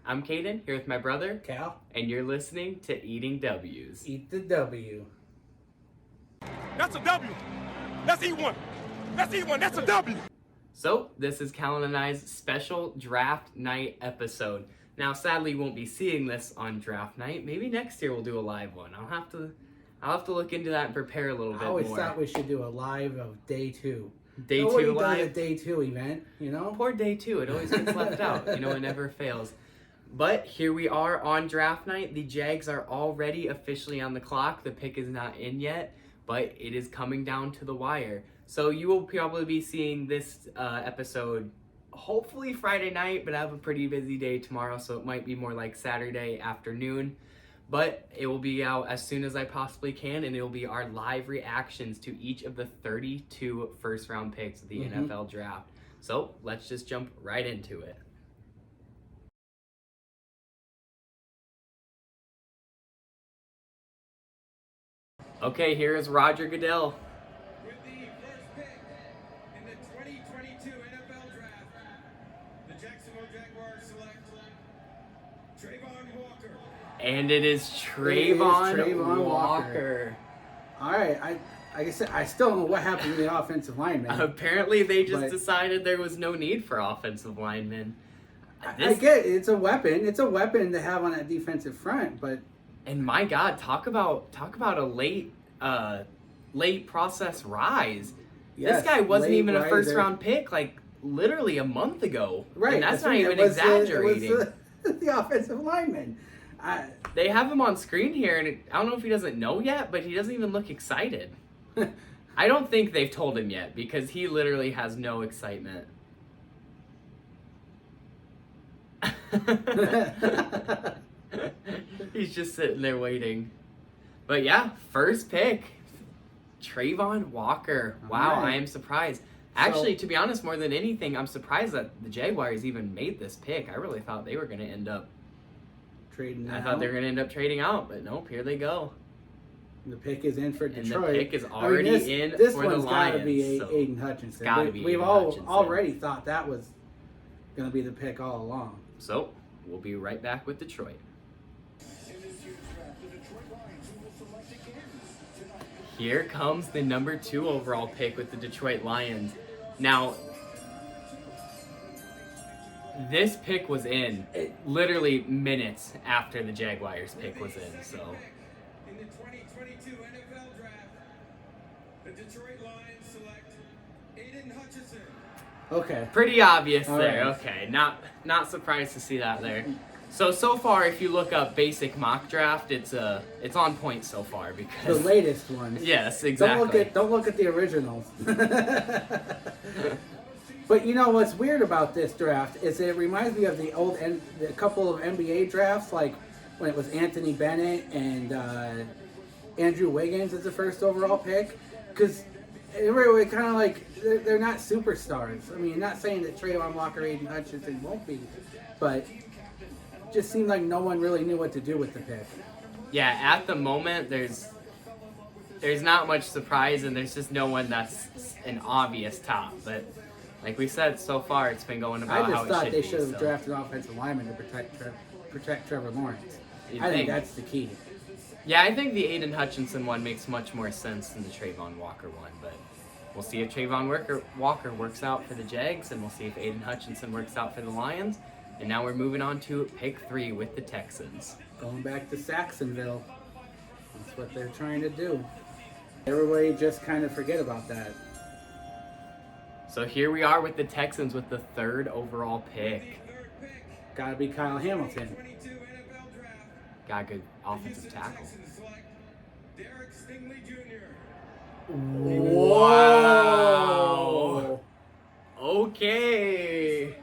I'm Caden, here with my brother, Cal. and you're listening to Eating W's. Eat the W. That's a W. Let's eat one. Let's eat one. That's a W. So, this is Callan and I's special draft night episode. Now, sadly, you won't be seeing this on draft night. Maybe next year we'll do a live one. I'll have to look into that and prepare a little bit more. I always thought we should do a live of day two. Day Nobody two does live. a day two event, you know? Poor day two. It always gets left out. You know, it never fails. But here we are on draft night. The Jags are already officially on the clock. The pick is not in yet, but it is coming down to the wire. So you will probably be seeing this episode hopefully Friday night, but I have a pretty busy day tomorrow, so it might be more like Saturday afternoon. But it will be out as soon as I possibly can, and it will be our live reactions to each of the 32 first-round picks of the NFL draft. So let's just jump right into it. Okay, here is Roger Goodell. With the first pick in the 2022 NFL Draft, the Jacksonville Jaguars select Trayvon Walker. And it is Trayvon Walker. All right, like I said, I still don't know what happened to the offensive lineman. Apparently, they just decided there was no need for offensive linemen. I get it. It's a weapon. It's a weapon to have on that defensive front, but... And my God, talk about a late process rise. Yes, this guy wasn't even a riser. first round pick like literally a month ago. Right. And that's not right. even It was exaggerating. the offensive lineman. They have him on screen here, and I don't know if he doesn't know yet, but he doesn't even look excited. I don't think they've told him yet because he literally has no excitement. He's just sitting there waiting. But yeah, first pick, Trayvon Walker. Wow, Right. I am surprised. Actually, to be honest, more than anything, I'm surprised that the Jaguars even made this pick. I really thought they were going to end up trading. I thought they were going to end up trading out, but nope, here they go. The pick is in for Detroit. And the pick is already in this for the Lions. This one's got to be so Aiden Hutchinson. It's got to be We've Aiden all Hutchinson. already thought that was going to be the pick all along. So, we'll be right back with Detroit. Here comes the number 2 overall pick with the Detroit Lions. Now, this pick was in literally minutes after the Jaguars pick was in, so. In the 2022 NFL Draft, the Detroit Lions select Aiden Hutchinson. Okay. Pretty obvious All there. right. Okay, not surprised to see that there. So far, if you look up basic mock draft, it's on point so far because The latest ones. Yes, exactly. Don't look at the originals. But you know what's weird about this draft is it reminds me of the couple of NBA drafts, like when it was Anthony Bennett and Andrew Wiggins as the first overall pick, because everybody kind of like they're not superstars. I mean, not saying that Trayvon Walker, Aiden Hutchinson won't be, but it just seemed like no one really knew what to do with the pick. Yeah, at the moment there's not much surprise, and there's just no one that's an obvious top. But like we said, so far it's been going about how it should be. I just thought they should have drafted an offensive lineman to protect Trevor Lawrence. I think that's the key. Yeah, I think the Aiden Hutchinson one makes much more sense than the Trayvon Walker one, but we'll see if Trayvon Walker works out for the Jags, and we'll see if Aiden Hutchinson works out for the Lions. And now we're moving on to pick 3 with the Texans. Going back to Saxonville. That's what they're trying to do. Everybody just kind of forget about that. So here we are with the Texans with the 3rd overall pick. Gotta be Kyle Hamilton. Got a good offensive tackle. Wow. Okay.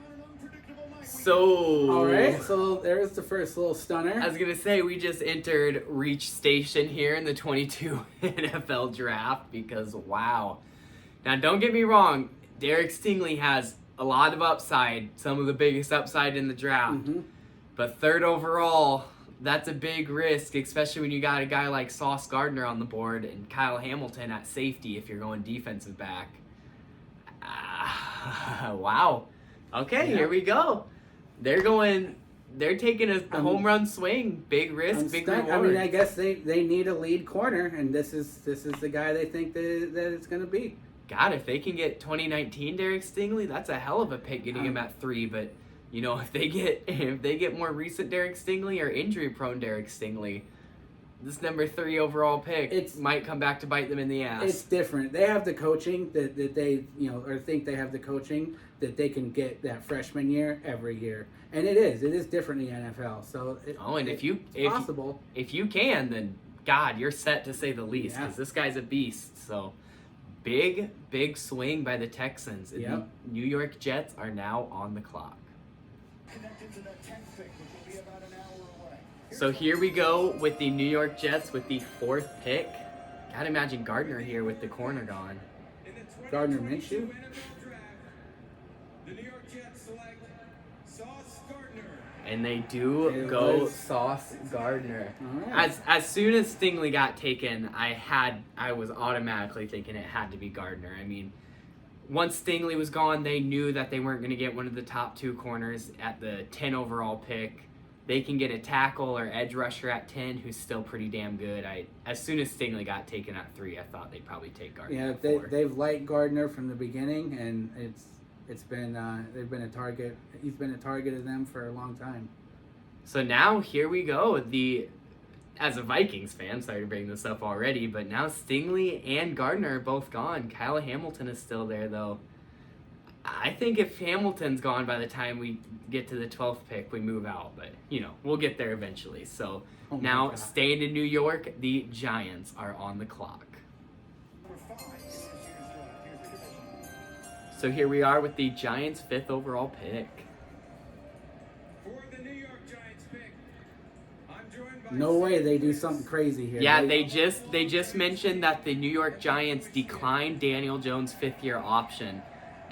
So. All right. So there's the first little stunner. I was gonna say we just entered reach station here in the 22 NFL draft because wow. Now don't get me wrong, Derek Stingley has a lot of upside, some of the biggest upside in the draft. Mm-hmm. But 3rd overall, that's a big risk, especially when you got a guy like Sauce Gardner on the board and Kyle Hamilton at safety if you're going defensive back. Wow. Okay, Here we go. They're going they're taking a home run swing. Big risk, big reward. I mean, I guess they need a lead corner, and this is the guy they think that it's going to be. God, if they can get 2019 Derek Stingley, that's a hell of a pick getting him at 3. But you know, if they get more recent Derek Stingley or injury prone Derek Stingley, this number 3 overall pick might come back to bite them in the ass. It's different. They have the coaching that they or think they have the coaching that they can get that freshman year every year, and it is different in the NFL. So it's possible. If you can, then God, you're set to say the least, because this guy's a beast. So. Big swing by the Texans. And the New York Jets are now on the clock. So here we go with the New York Jets with the 4th pick. Gotta imagine Gardner here with the corner gone. Gardner Minshew? The New York Jets select Sauce Gardner. And they do go Sauce Gardner. Right. As soon as Stingley got taken, I was automatically thinking it had to be Gardner. I mean, once Stingley was gone, they knew that they weren't going to get one of the top 2 corners at the 10 overall pick. They can get a tackle or edge rusher at 10, who's still pretty damn good. As soon as Stingley got taken at 3, I thought they'd probably take Gardner. Yeah, at 4. they've liked Gardner from the beginning, and it's been they've been a target. He's been a target of them for a long time. So now here we go. As a Vikings fan, sorry to bring this up already, but now Stingley and Gardner are both gone. Kyle Hamilton is still there though. I think if Hamilton's gone by the time we get to the 12th pick, we move out. But we'll get there eventually. So now staying in New York, the Giants are on the clock. So here we are with the Giants' 5th overall pick. For the New York Giants pick, I'm joined by No way they do something crazy here. Yeah, they just mentioned that the New York Giants declined Daniel Jones' 5th-year option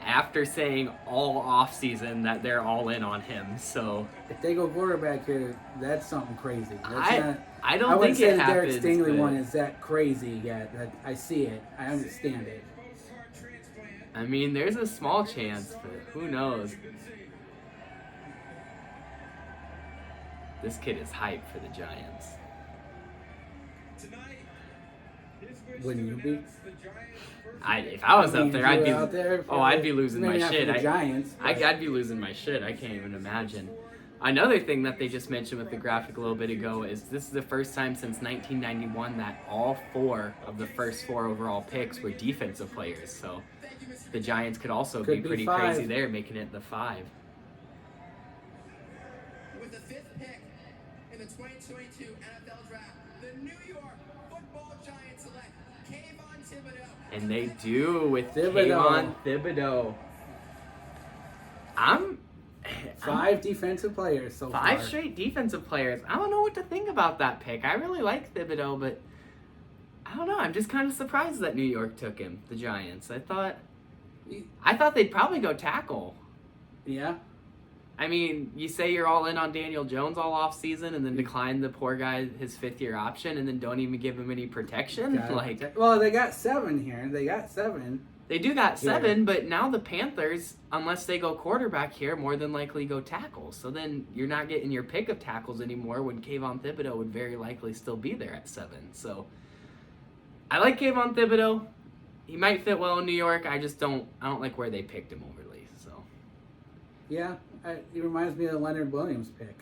after saying all offseason that they're all in on him. So if they go quarterback here, that's something crazy. I don't think it happens. I wouldn't say the Derek Stingley one is that crazy yet. I see it. I understand it. I mean, there's a small chance, but who knows? This kid is hyped for the Giants. Wouldn't you be? If I was up there, I'd be losing my shit. I'd be losing my shit. I can't even imagine. Another thing that they just mentioned with the graphic a little bit ago is this is the first time since 1991 that all 4 of the first 4 overall picks were defensive players. So the Giants could also be pretty 5. crazy there, making it the 5. With the 5th pick in the 2022 NFL Draft, the New York Football Giants select Kayvon Thibodeau. And they do with Kayvon Thibodeau. I'm 5 defensive players so far. 5 straight defensive players. I don't know what to think about that pick. I really like Thibodeau, but I don't know. I'm just kind of surprised that New York took him, the Giants. I thought they'd probably go tackle. Yeah. I mean, you say you're all in on Daniel Jones all off season and then decline the poor guy his 5th-year option and then don't even give him any protection. Well, they got 7 here. They got 7. They do got 7, but now the Panthers, unless they go quarterback here, more than likely go tackle. So then you're not getting your pick of tackles anymore when Kayvon Thibodeau would very likely still be there at 7. So I like Kayvon Thibodeau. He might fit well in New York. I don't like where they picked him overly. So yeah, it reminds me of the Leonard Williams pick.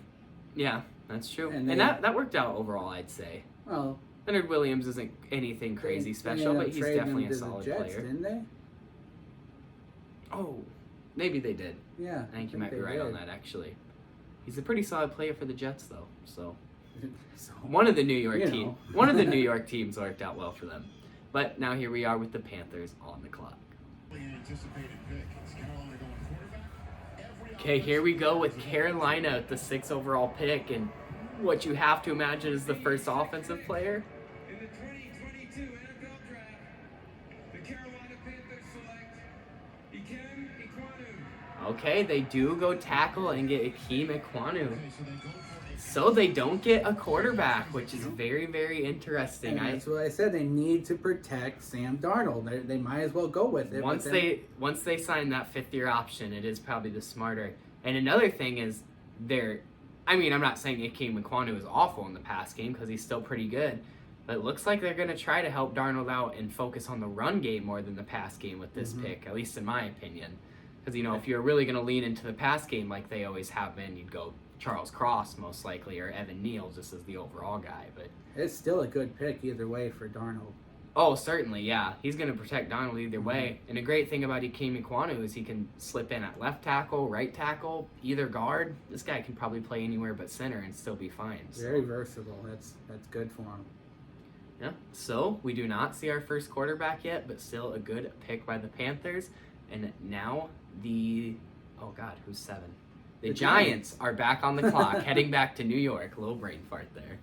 Yeah, that's true. And that that worked out overall, I'd say. Well, Leonard Williams isn't anything crazy special, but he's definitely a solid player. Didn't they? Oh, maybe they did. Yeah. I think you might be right on that, actually. He's a pretty solid player for the Jets, though. So one of the New York teams worked out well for them. But now here we are with the Panthers on the clock. Okay, here we go with Carolina at the 6th overall pick, and what you have to imagine is the first offensive player. In the 2022 NFL Draft, the Carolina Panthers select Ikem Ekwonu. Okay, they do go tackle and get Ikem Ekwonu. So they don't get a quarterback, which is very, very interesting. And that's what I said. They need to protect Sam Darnold. They might as well go with it. Once they sign that 5th-year option, it is probably the smarter. And another thing is they're I mean, I'm not saying Ike Mekwonu is awful in the pass game because he's still pretty good. But it looks like they're going to try to help Darnold out and focus on the run game more than the pass game with this pick, at least in my opinion. Because, if you're really going to lean into the pass game like they always have been, you'd go Charles Cross most likely or Evan Neal just as the overall guy. But it's still a good pick either way for Darnold. Oh, certainly, yeah. He's going to protect Darnold either way. And a great thing about Ike Mekwonu is he can slip in at left tackle, right tackle, either guard. This guy can probably play anywhere but center and still be fine. So. Very versatile. That's good for him. Yeah. So we do not see our first quarterback yet, but still a good pick by the Panthers. And now who's 7? The Giants are back on the clock, heading back to New York. Little brain fart there.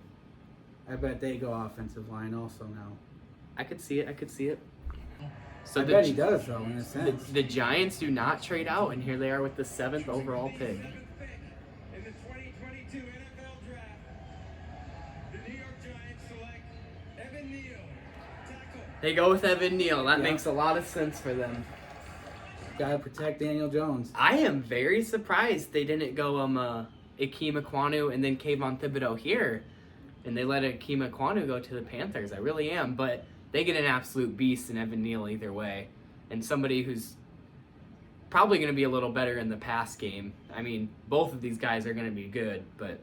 I bet they go offensive line also now. I could see it. So I bet he does, though, in a sense. The Giants do not trade out, and here they are with the 7th overall pick. In the 2022 NFL Draft, the New York Giants select Evan Neal, tackle. They go with Evan Neal. That makes a lot of sense for them. Gotta protect Daniel Jones. I am very surprised they didn't go Ike Mekwonu and then Kayvon Thibodeau here, and they let Ike Mekwonu go to the Panthers. I really am, but they get an absolute beast in Evan Neal either way, and somebody who's probably going to be a little better in the pass game. I mean, both of these guys are going to be good, but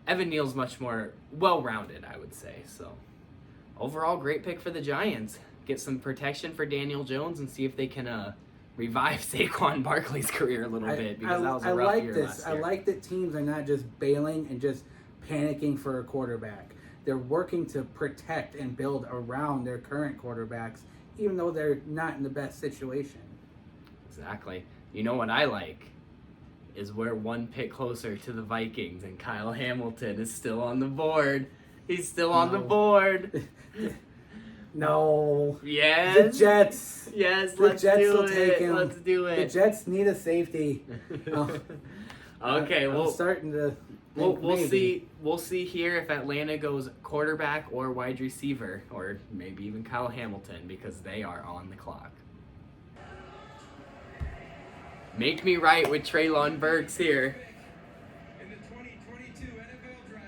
Evan Neal's much more well-rounded, I would say. So, overall, great pick for the Giants. Get some protection for Daniel Jones and see if they can revive Saquon Barkley's career a little bit, because that was a rough year last year. I like that teams are not just bailing and just panicking for a quarterback. They're working to protect and build around their current quarterbacks, even though they're not in the best situation. Exactly. You know what I like is we're one pick closer to the Vikings, and Kyle Hamilton is still on the board. He's still on the board. No. Yes. The Jets. Yes, the Jets will take him. Let's do it. The Jets need a safety. Okay, I'm starting to. We'll see. We'll see here if Atlanta goes quarterback or wide receiver, or maybe even Kyle Hamilton, because they are on the clock. Make me right with Treylon Burks here. In the 2022 NFL Draft,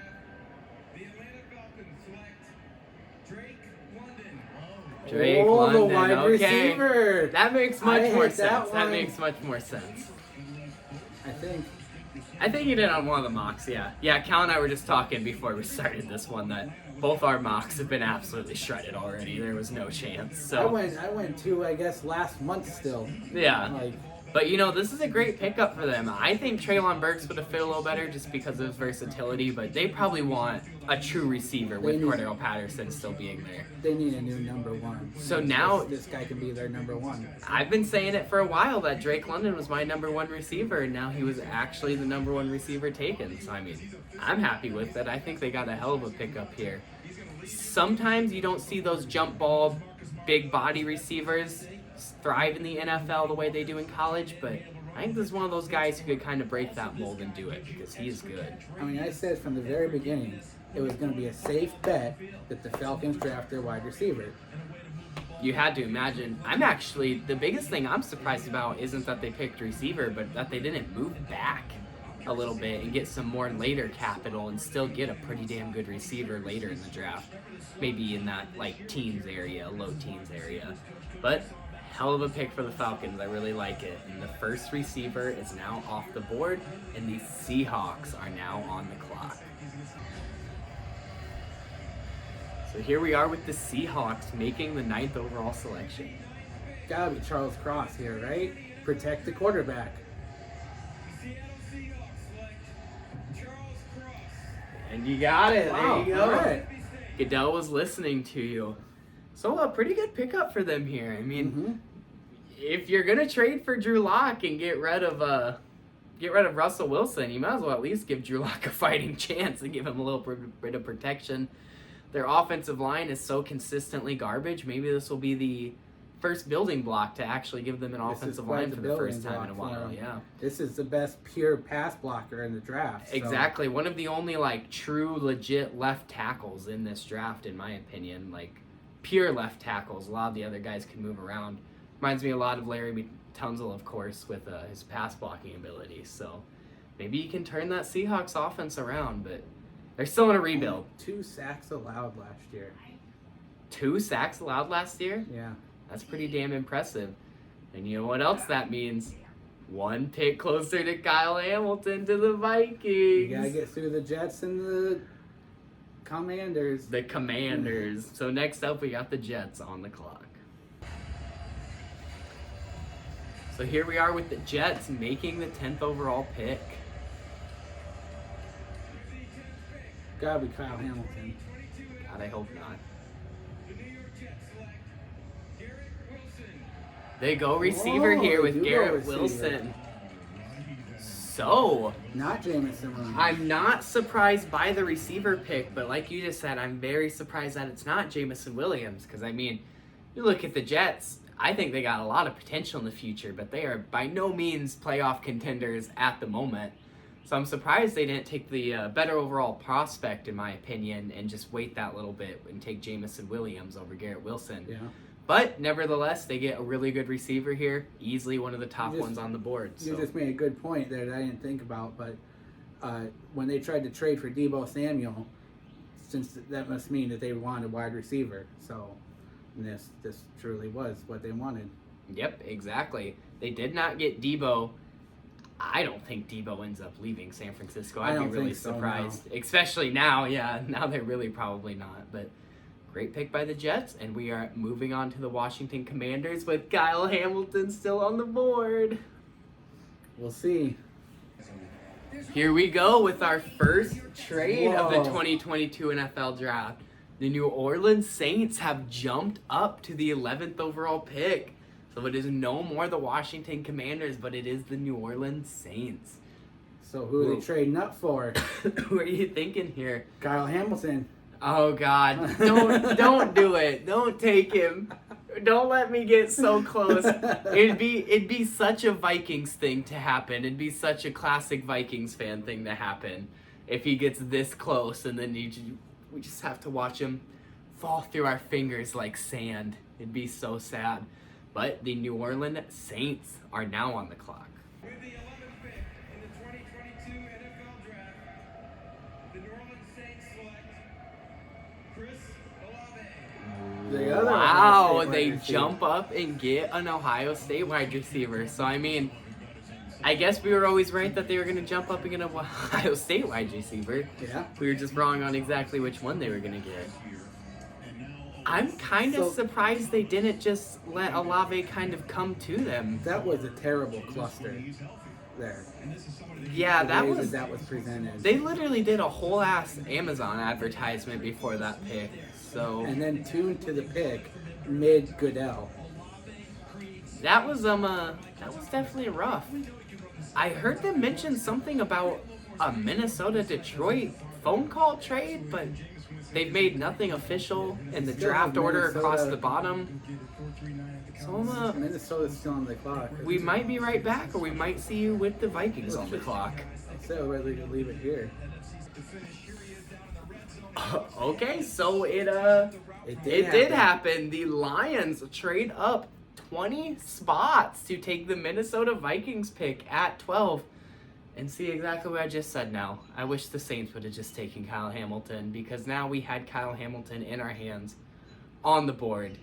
the Atlanta Falcons select Drake London. Drake the London, wide okay. receiver. That makes much more hit that sense. That one. makes much more sense. I think you did on one of the mocks, yeah. Yeah, Cal and I were just talking before we started this one that both our mocks have been absolutely shredded already. There was no chance. So I went to, I guess, last month still. Yeah. But, this is a great pickup for them. I think Treylon Burks would have fit a little better just because of his versatility, but they probably want a true receiver with Cordero Patterson still being there. They need a new number one. So now this guy can be their number one. I've been saying it for a while that Drake London was my number one receiver, and now he was actually the number one receiver taken. So, I'm happy with it. I think they got a hell of a pickup here. Sometimes you don't see those jump ball, big body receivers thrive in the NFL the way they do in college, but I think this is one of those guys who could kind of break that mold and do it because he's good. I said from the very beginning it was going to be a safe bet that the Falcons draft their wide receiver. You had to imagine. The biggest thing I'm surprised about isn't that they picked receiver, but that they didn't move back a little bit and get some more later capital and still get a pretty damn good receiver later in the draft. Maybe in that teens area, low teens area. But hell of a pick for the Falcons. I really like it. And the first receiver is now off the board, and the Seahawks are now on the clock. So here we are with the Seahawks making the 9th overall selection. Gotta be Charles Cross here, right? Protect the quarterback. Seattle Seahawks select Charles Cross. And you got it. Wow, There you go. all right. Goodell was listening to you. So a pretty good pickup for them here. If you're gonna trade for Drew Lock and get rid of Russell Wilson, you might as well at least give Drew Lock a fighting chance and give him a little bit of protection. Their offensive line is so consistently garbage. Maybe this will be the first building block to actually give them an offensive line for the first time in a while. Yeah, this is the best pure pass blocker in the draft. So. Exactly, one of the only true legit left tackles in this draft, in my opinion. Pure left tackles. A lot of the other guys can move around. Reminds me a lot of Larry Tunsil, of course, with his pass blocking ability. So maybe you can turn that Seahawks offense around, but they're still in a rebuild. 2 sacks allowed last year. 2 sacks allowed last year? Yeah. That's pretty damn impressive. And you know what else that means? 1 pick closer to Kyle Hamilton to the Vikings. You gotta get through the Jets and the Commanders. The Commanders. So next up, we got the Jets on the clock. So here we are with the Jets making the 10th overall pick. Gotta be Kyle Hamilton. God, I hope not. The New York Jets select Garrett Wilson. They go receiver Whoa, here they with do go Garrett receiver. Wilson. So, Not Jameson Williams. I'm not surprised by the receiver pick, but like you just said, I'm very surprised that it's not Jamison Williams. Because, I mean, you look at the Jets, I think they got a lot of potential in the future, but they are by no means playoff contenders at the moment. So I'm surprised they didn't take the better overall prospect, in my opinion, and just wait that little bit and take Jamison Williams over Garrett Wilson. Yeah. But nevertheless, they get a really good receiver here, easily one of the top You just- ones on the board. You So. just made a good point there that I didn't think about, but when they tried to trade for Deebo Samuel, since that must mean that they wanted a wide receiver. So this truly was what they wanted. Yep, exactly. They did not get Debo. I don't think Debo ends up leaving San Francisco. I I'd be don't really think so, surprised. Especially now, yeah. Now they're really probably not. But great pick by the Jets. And we are moving on to the Washington Commanders with Kyle Hamilton still on the board. We'll see. Here we go with our first trade of the Whoa. 2022 NFL Draft. The New Orleans Saints have jumped up to the 11th overall pick. So it is no more the Washington Commanders, but it is the New Orleans Saints. So who are Whoa. they trading up for? Who are you thinking here? Kyle Hamilton. Oh God! Don't do it! Don't take him! Don't let me get so close. It'd be such a Vikings thing to happen. It'd be such a classic Vikings fan thing to happen if he gets this close, and then we just have to watch him fall through our fingers like sand. It'd be so sad. But the New Orleans Saints are now on the clock. With the 11th pick in the 2022 NFL Draft, the New Orleans Saints select Chris Olave. The other Wow, Ohio State they wide receiver. jump up and get an Ohio State wide receiver. So, I mean, I guess we were always right that they were going to jump up and get an Ohio State wide receiver. Yeah. We were just wrong on exactly which one they were going to get. I'm kind of So- surprised they didn't just let Olave kind of come to them. That was a terrible cluster there. Yeah, The that way was... that was presented. They literally did a whole ass Amazon advertisement before that pick. So... And then tuned to the pick mid Goodell. That was definitely rough. I heard them mention something about a Minnesota-Detroit phone call trade, but they've made nothing official in the Still draft have order Minnesota- across the bottom. So Minnesota's still on the clock. we might be right back, or we might see you with the Vikings on the clock. So I'd rather leave it here. Okay, so it did did happen. The Lions trade up 20 spots to take the Minnesota Vikings pick at 12. And see exactly what I just said now. I wish the Saints would have just taken Kyle Hamilton, because now we had Kyle Hamilton in our hands on the board,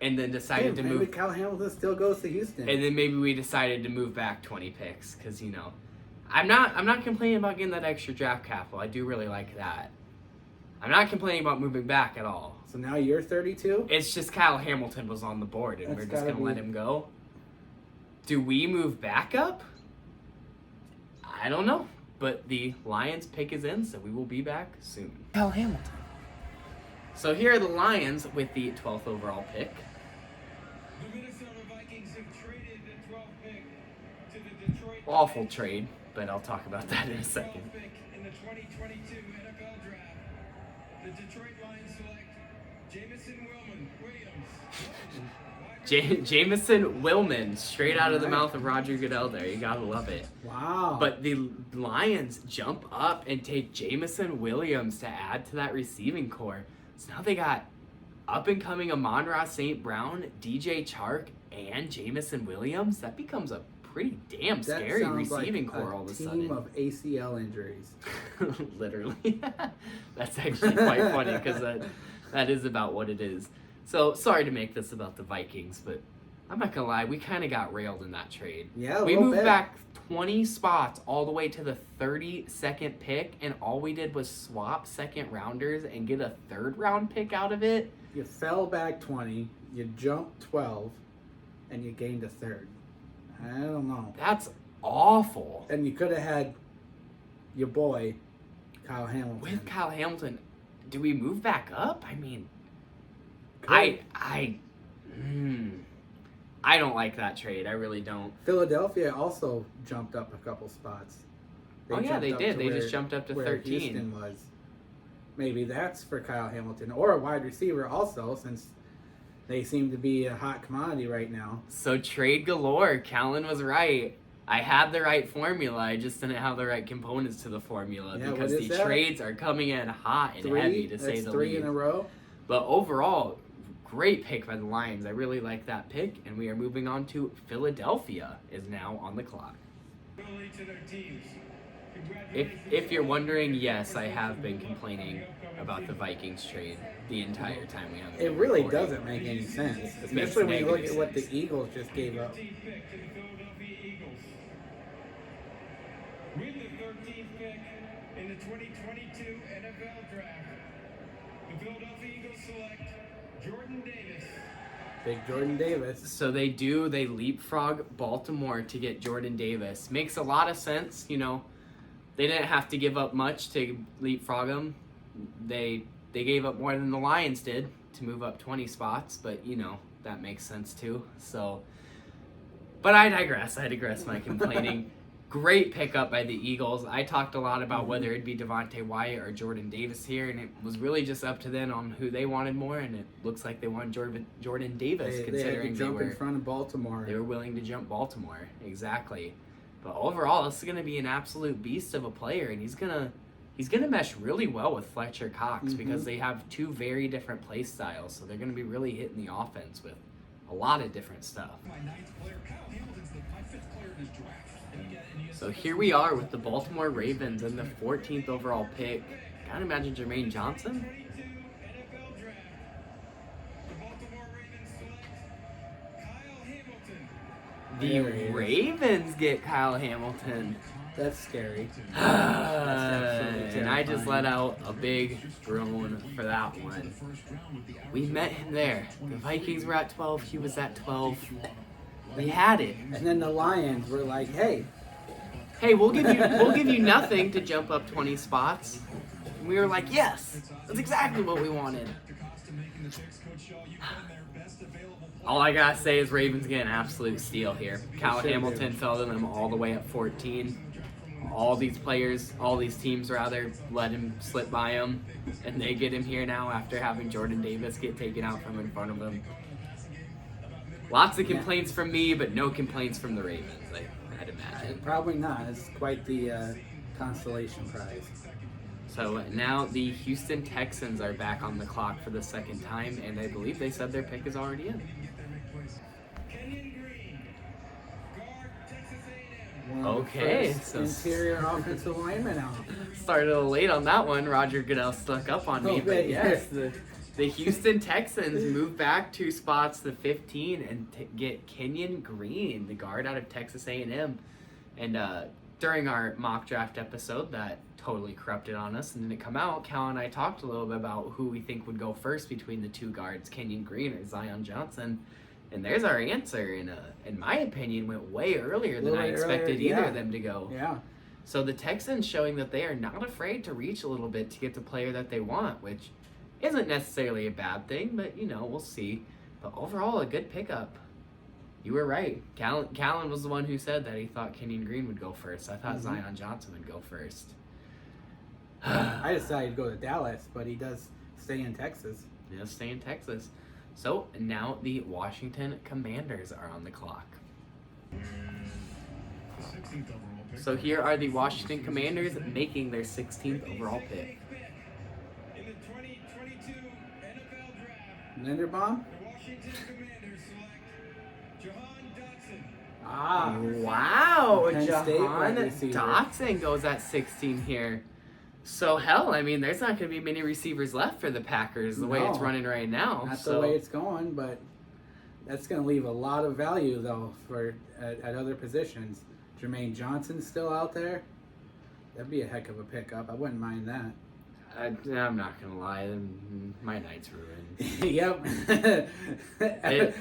and then decided to Maybe move. Kyle Hamilton still goes to Houston. And then maybe we decided to move back 20 picks, because I'm not complaining about getting that extra draft capital. I do really like that. I'm not complaining about moving back at all. So now you're 32? It's just Kyle Hamilton was on the board, and That's we're just gotta gonna let be- him go. Do we move back up? I don't know, but the Lions pick is in, so we will be back soon. Kyle Hamilton. So here are the Lions with the 12th overall pick. The Minnesota Vikings have traded the 12th pick to the Detroit Awful Lions. trade, but I'll talk about that in a second. 12th pick in the 2022 NFL Draft, the Detroit Lions select Jamison Williams. Jamison Willman, straight out of the mouth of Roger Goodell there. You gotta love it. Wow. But the Lions jump up and take Jamison Williams to add to that receiving core. So now they got up-and-coming Amon-Ra St. Brown, DJ Chark, and Jamison Williams. That becomes a pretty damn That scary sounds receiving like core all of a team sudden. of ACL injuries. Literally. That's actually quite funny because that is about what it is. So, sorry to make this about the Vikings, but I'm not going to lie, we kind of got railed in that trade. Yeah, a we little moved bit. back 20 spots all the way to the 32nd pick, and all we did was swap second rounders and get a third round pick out of it. You fell back 20, you jumped 12, and you gained a third. I don't know. That's awful. And you could have had your boy, Kyle Hamilton. With Kyle Hamilton, do we move back up? I mean, Could. I don't like that trade. I really don't. Philadelphia also jumped up a couple spots. Oh, yeah, jumped they up did. to They just jumped up to where 13. Houston was. Maybe that's for Kyle Hamilton. Or a wide receiver also, since they seem to be a hot commodity right now. So trade galore. Callan was right. I had the right formula. I just didn't have the right components to the formula Yeah, because what the is that? trades are coming in hot and heavy, to say That's the three least. in a row. But overall, great pick by the Lions. I really like that pick, and we are moving on to Philadelphia is now on the clock. If you're wondering, yes, I have been complaining about the Vikings trade the entire time we have. It really doesn't make any sense, It makes especially when you look negative at what the sense. Eagles just gave up. With the 13th pick in the 2022 NFL Draft, the Philadelphia Eagles select Jordan Davis. Big Jordan Davis. So they leapfrog Baltimore to get Jordan Davis. Makes a lot of sense, you know. They didn't have to give up much to leapfrog him. They gave up more than the Lions did to move up 20 spots, but you know, that makes sense too. So, but I digress my complaining. Great pickup by the Eagles. I talked a lot about whether it'd be Devontae Wyatt or Jordan Davis here, and it was really just up to them on who they wanted more, and it looks like they wanted Jordan Davis, They had to considering jump in front of Baltimore. they were willing to jump Baltimore. Exactly. But overall, this is going to be an absolute beast of a player, and he's gonna mesh really well with Fletcher Cox because they have two very different play styles, so they're going to be really hitting the offense with a lot of different stuff. So here we are with the Baltimore Ravens and the 14th overall pick. Can't imagine Jermaine Johnson. NFL Draft. The Baltimore Ravens select Kyle Hamilton. The Ravens get Kyle Hamilton. That's scary. And I just let out a big groan for that one. We met him there. The Vikings were at 12. He was at 12. We had it. And then the Lions were like, hey, We'll give you nothing to jump up 20 spots. And we were like, yes, that's exactly what we wanted. All I gotta say is Ravens get an absolute steal here. Kyle Hamilton fell to them all the way at 14. All these teams rather, let him slip by him, and they get him here now after having Jordan Davis get taken out from in front of him. Lots of complaints from me, but no complaints from the Ravens, I'd imagine. probably not. It's quite the consolation prize. So now the Houston Texans are back on the clock for the second time, and I believe they said their pick is already in. Okay, so Interior offensive lineman out. started a little late on that one. Roger Goodell stuck up on me, Oh, but yeah. yes, the Houston Texans move back 2 spots to 15 and get Kenyon Green, the guard out of Texas A&M. And during our mock draft episode that totally corrupted on us and didn't come out, Cal and I talked a little bit about who we think would go first between the two guards, Kenyon Green or Zion Johnson. And there's our answer, and in my opinion, went way earlier than I expected either of them to go. Yeah. So the Texans showing that they are not afraid to reach a little bit to get the player that they want, which isn't necessarily a bad thing, but, you know, we'll see. But overall, a good pickup. You were right. Callan was the one who said that he thought Kenyon Green would go first. I thought Zion Johnson would go first. I decided to go to Dallas, but he does stay in Texas. He'll stay in Texas. So now the Washington Commanders are on the clock. So here are the Washington Commanders making their 16th overall pick. In the 2022 NFL Draft, Linderbaum? the Washington Commanders select Jahan Dotson. Wow, Penn State wide Jahan receiver. Dotson goes at 16 here. So, hell, I mean, there's not going to be many receivers left for the Packers the way it's No. running right now. Not so, the way it's going, but that's going to leave a lot of value, though, for at other positions. Jermaine Johnson's still out there. That'd be a heck of a pickup. I wouldn't mind that. I'm not going to lie. My night's ruined. Yep.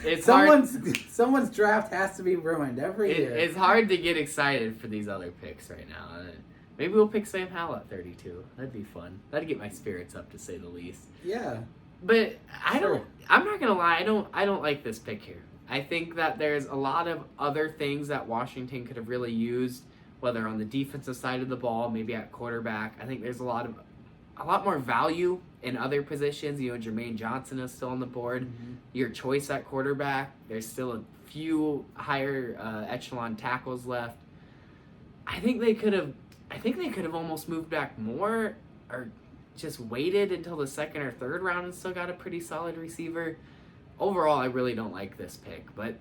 It's someone's draft has to be ruined every year. It's hard to get excited for these other picks right now. Maybe we'll pick Sam Howell at 32. That'd be fun. That'd get my spirits up, to say the least. Yeah. But Sure. I'm not gonna lie, I don't like this pick here. I think that there's a lot of other things that Washington could have really used, whether on the defensive side of the ball, maybe at quarterback. I think there's a lot more value in other positions. You know, Jermaine Johnson is still on the board. Mm-hmm. Your choice at quarterback, there's still a few higher echelon tackles left. I think they could have almost moved back more, or just waited until the second or third round and still got a pretty solid receiver. Overall, I really don't like this pick, but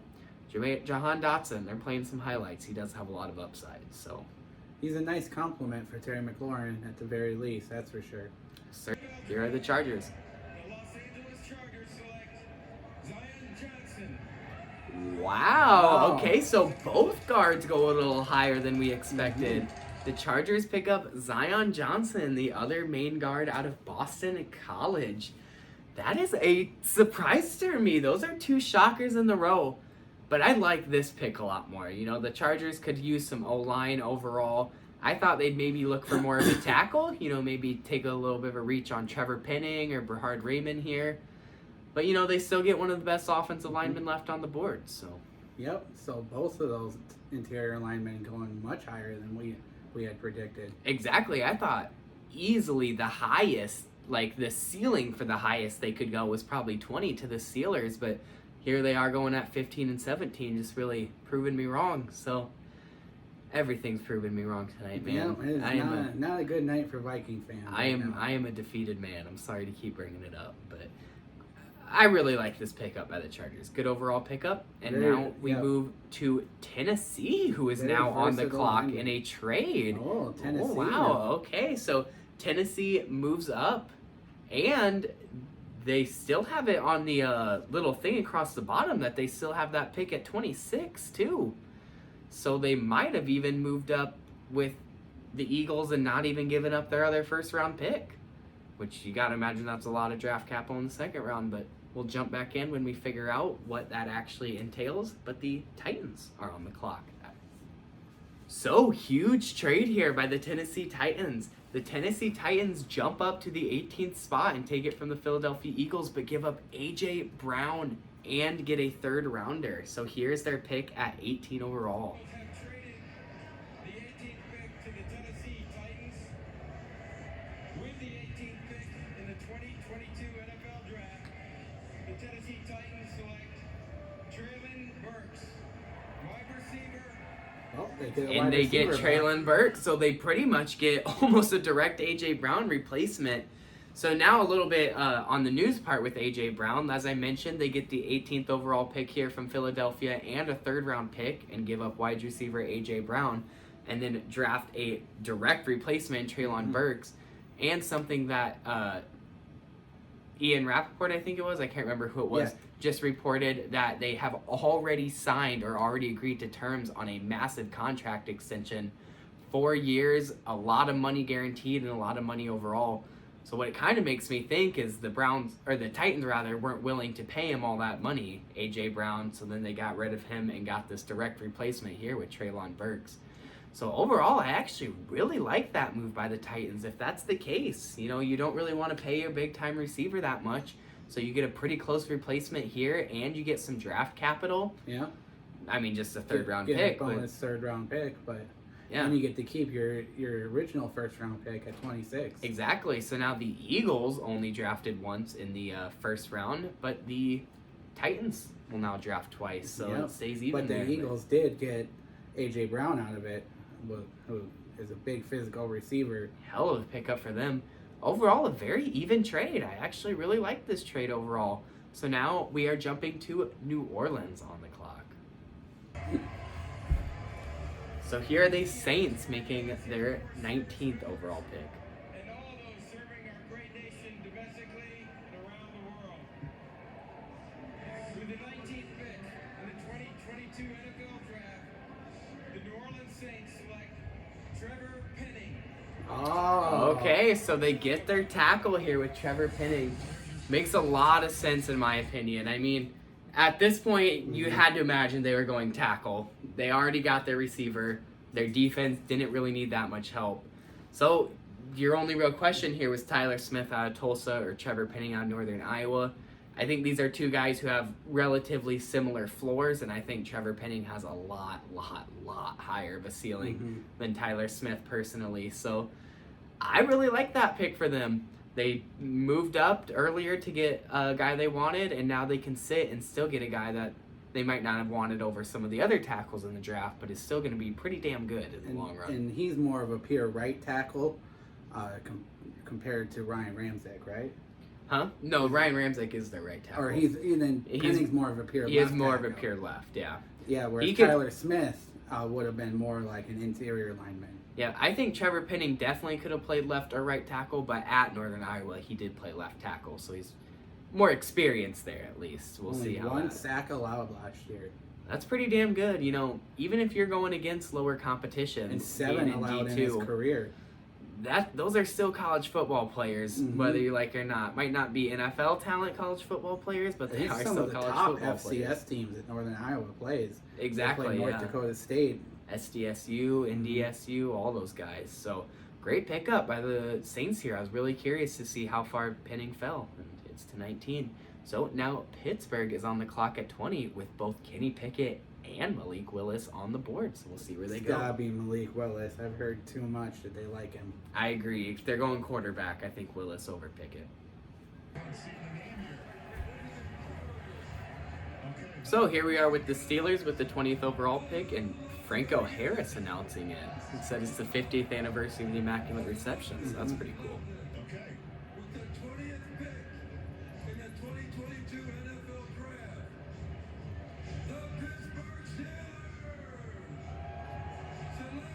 Jahan Dotson, they're playing some highlights. He does have a lot of upside, so. He's a nice compliment for Terry McLaurin at the very least, that's for sure. Sir, here are the Chargers. The Los Angeles Chargers select Zion Johnson. Wow. Okay, so both guards go a little higher than we expected. The Chargers pick up Zion Johnson, the other main guard out of Boston College. That is a surprise to me. Those are two shockers in the row. But I like this pick a lot more. You know, the Chargers could use some O-line overall. I thought they'd maybe look for more of a tackle. You know, maybe take a little bit of a reach on Trevor Penning or Brahard Raymond here. But, you know, they still get one of the best offensive linemen left on the board. So. Yep, so both of those interior linemen going much higher than we had predicted. Exactly. I thought easily the highest, like the ceiling for the highest they could go was probably 20 to the Steelers, but here they are going at 15 and 17, just really proving me wrong. So everything's proving me wrong tonight, man. Yeah, it is not a good night for Viking fans. I am a defeated man. I'm sorry to keep bringing it up, but I really like this pickup by the Chargers. Good overall pickup. And now we move to Tennessee, who is now on the clock in a trade. Oh, Tennessee. Oh, wow. Okay, so Tennessee moves up, and they still have it on the little thing across the bottom that they still have that pick at 26, too. So they might have even moved up with the Eagles and not even given up their other first-round pick, which you got to imagine that's a lot of draft capital in the second round, but we'll jump back in when we figure out what that actually entails. But the Titans are on the clock. So, huge trade here by the Tennessee Titans. The Tennessee Titans jump up to the 18th spot and take it from the Philadelphia Eagles, but give up A.J. Brown and get a third rounder. So here's their pick at 18 overall. Have traded the 18th pick to the Tennessee Titans. With the 18th pick in the 2022 NFL Draft, the Tennessee Titans select Traylon Burks, wide receiver. Well, they get a And wide they get receiver Traylon Burks, so they pretty much get almost a direct A.J. Brown replacement. So now a little bit on the news part with A.J. Brown. As I mentioned, they get the 18th overall pick here from Philadelphia and a third-round pick and give up wide receiver A.J. Brown and then draft a direct replacement, Traylon Burks, and something that Ian Rappaport, I think it was, I can't remember who it was, just reported that they have already signed or already agreed to terms on a massive contract extension. 4 years, a lot of money guaranteed, and a lot of money overall. So what it kind of makes me think is the Titans weren't willing to pay him all that money, A.J. Brown, so then they got rid of him and got this direct replacement here with Traylon Burks. So overall, I actually really like that move by the Titans. If that's the case, you know, you don't really want to pay your big-time receiver that much, so you get a pretty close replacement here, and you get some draft capital. Yeah. I mean, just a third-round get pick. a bonus third-round pick, but yeah. then you get to keep your original first-round pick at 26. Exactly. So now the Eagles only drafted once in the first round, but the Titans will now draft twice, so it stays even But the there. Eagles did get A.J. Brown out of it, who is a big physical receiver. Hell of a pickup for them. Overall, a very even trade. I actually really like this trade overall. So now we are jumping to New Orleans on the clock. So here are the Saints making their 19th overall pick. And all those serving our great nation domestically and around the world. With the 19th pick in the 2022 NFL Draft, the New Orleans Saints select Trevor Penning. Oh. Okay, so they get their tackle here with Trevor Penning. Makes a lot of sense in my opinion. I mean, at this point, you had to imagine they were going tackle. They already got their receiver. Their defense didn't really need that much help. So your only real question here was Tyler Smith out of Tulsa or Trevor Penning out of Northern Iowa. I think these are two guys who have relatively similar floors, and I think Trevor Penning has a lot higher of a ceiling than Tyler Smith personally. So I really like that pick for them. They moved up earlier to get a guy they wanted, and now they can sit and still get a guy that they might not have wanted over some of the other tackles in the draft, but is still going to be pretty damn good in the long run. And he's more of a pure right tackle compared to Ryan Ramczyk, right? Huh? No, Ryan Ramczyk is their right tackle. Or Penning's more of a pure He left is more of tackle. a pure left, yeah. Yeah, whereas could- Tyler Smith would have been more like an interior lineman. Yeah, I think Trevor Penning definitely could have played left or right tackle, but at Northern Iowa, he did play left tackle, so he's more experienced there at least. We'll Only see how one that. sack allowed last year. That's pretty damn good, you know, even if you're going against lower competition. And 7 being allowed in D2, his career. those are still college football players, whether you like it or not. Might not be NFL talent college football players, but they He's are some still of the college top football FCS players. teams that Northern Iowa plays. Exactly, They play North yeah. Dakota State. SDSU, NDSU, all those guys. So great pickup by the Saints here. I was really curious to see how far Penning fell, and it's to 19. So now Pittsburgh is on the clock at 20 with both Kenny Pickett and Malik Willis on the board. So we'll see where they It's go. gotta be Malik Willis. I've heard too much that they like him. I agree. If they're going quarterback, I think Willis over Pickett. So here we are with the Steelers with the 20th overall pick, and Franco Harris announcing it. It said it's the 50th anniversary of the Immaculate Reception, so that's pretty cool. Okay. With the 20th pick in the 2022 NFL Draft, the Pittsburgh Steelers select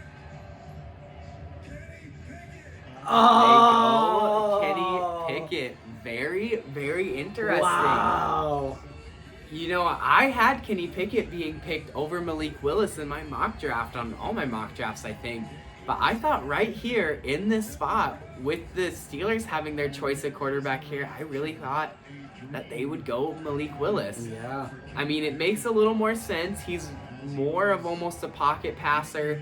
Kenny Pickett. Oh, They go Kenny Pickett. Very, very interesting. Wow. You know, I had Kenny Pickett being picked over Malik Willis in my mock draft, on all my mock drafts, I think. But I thought right here in this spot, with the Steelers having their choice of quarterback here, I really thought that they would go Malik Willis. Yeah. I mean, it makes a little more sense. He's more of almost a pocket passer.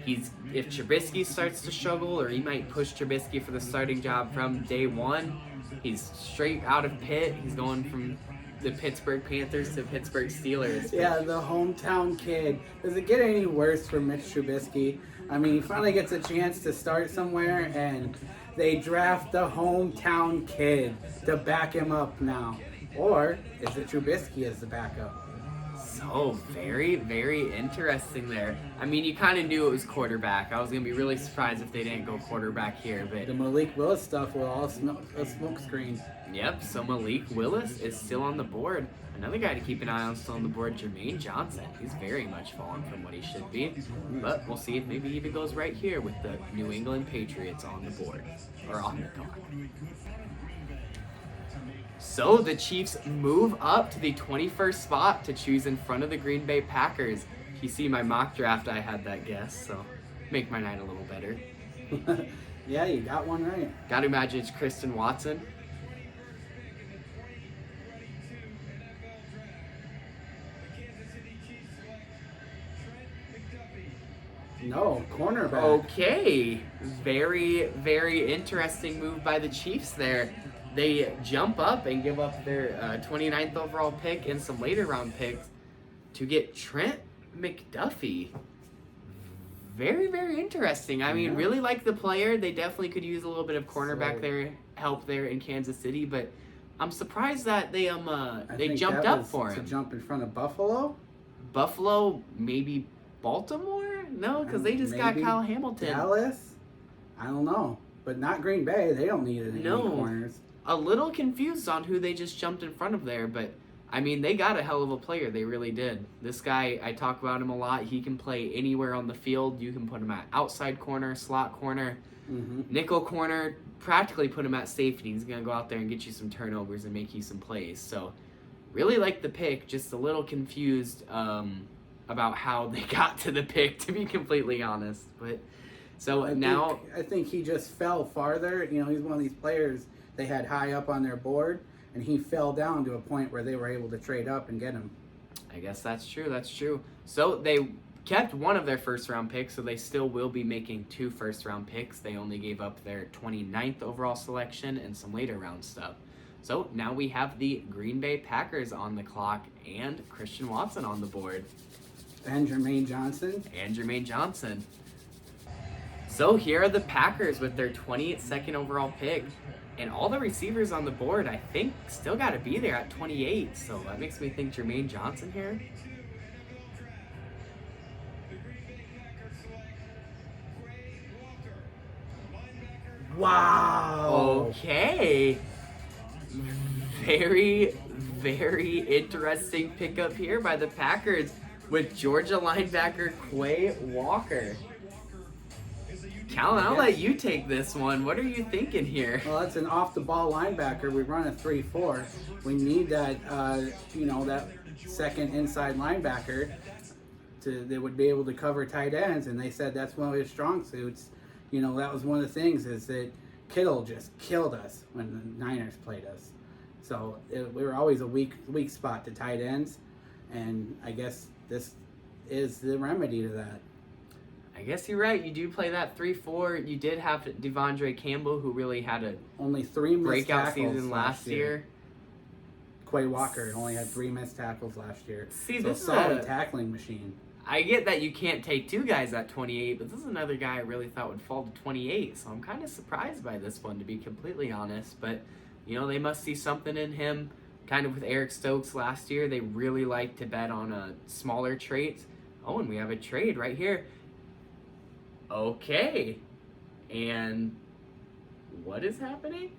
If Trubisky starts to struggle, or he might push Trubisky for the starting job from day one, he's straight out of Pitt. He's going from the Pittsburgh Panthers to Pittsburgh Steelers. Yeah, the hometown kid. Does it get any worse for Mitch Trubisky? I mean, he finally gets a chance to start somewhere, and they draft the hometown kid to back him up now. Or is it Trubisky as the backup? So, very, very interesting there. I mean, you kind of knew it was quarterback. I was going to be really surprised if they didn't go quarterback here, but The Malik Willis stuff was all a smoke screen. yep, so Malik Willis is still on the board. Another guy to keep an eye on still on the board, Jermaine Johnson. He's very much fallen from what he should be. But we'll see if maybe he even goes right here with the New England Patriots on the board, or on the clock. So the Chiefs move up to the 21st spot to choose in front of the Green Bay Packers. If you see my mock draft, I had that guess, so make my night a little better. Yeah, you got one right. Gotta imagine it's Kristen Watson. No, cornerback. Okay, very, very interesting move by the Chiefs there. They jump up and give up their 29th overall pick and some later round picks to get Trent McDuffie. Very, very interesting. I mean, Yeah. really like the player. They definitely could use a little bit of cornerback So- there, help there in Kansas City, but I'm surprised that they I they think jumped that up was for to him. jump in front of Buffalo. Buffalo, maybe Baltimore? No, because they just got Maybe Kyle Hamilton. Dallas. I don't know, but not Green Bay. They don't need any No. corners. A little confused on who they just jumped in front of there, but I mean, they got a hell of a player. They really did. This guy, I talk about him a lot. He can play anywhere on the field. You can put him at outside corner, slot corner, nickel corner, practically put him at safety. He's going to go out there and get you some turnovers and make you some plays. So, really like the pick. Just a little confused about how they got to the pick, to be completely honest. But so I think he just fell farther. You know, he's one of these players they had high up on their board, and he fell down to a point where they were able to trade up and get him. I guess that's true. That's true. So they kept one of their first-round picks, so they still will be making 2 first-round picks. They only gave up their 29th overall selection and some later round stuff. So now we have the Green Bay Packers on the clock and Christian Watson on the board. And Jermaine Johnson. So here are the Packers with their 22nd overall pick. And all the receivers on the board, I think, still got to be there at 28. So that makes me think Jermaine Johnson here. Wow. Okay. Very, very interesting pickup here by the Packers with Georgia linebacker Quay Walker. Callan, I'll let you take this one. What are you thinking here? Well, that's an off-the-ball linebacker. We run a 3-4. We need that, that second inside linebacker that would be able to cover tight ends, and they said that's one of his strong suits. You know, that was one of the things is that Kittle just killed us when the Niners played us. So we were always a weak spot to tight ends, and I guess this is the remedy to that. I guess you're right. You do play that 3-4. You did have Devondre Campbell, who really had a only 3 missed breakout tackles season last year. Quay Walker only had 3 missed tackles last year. See, so this is solid tackling machine. I get that you can't take 2 guys at 28, but this is another guy I really thought would fall to 28. So I'm kind of surprised by this one, to be completely honest. But, you know, they must see something in him. Kind of with Eric Stokes last year, they really like to bet on smaller traits. Oh, and we have a trade right here. Okay. And what is happening?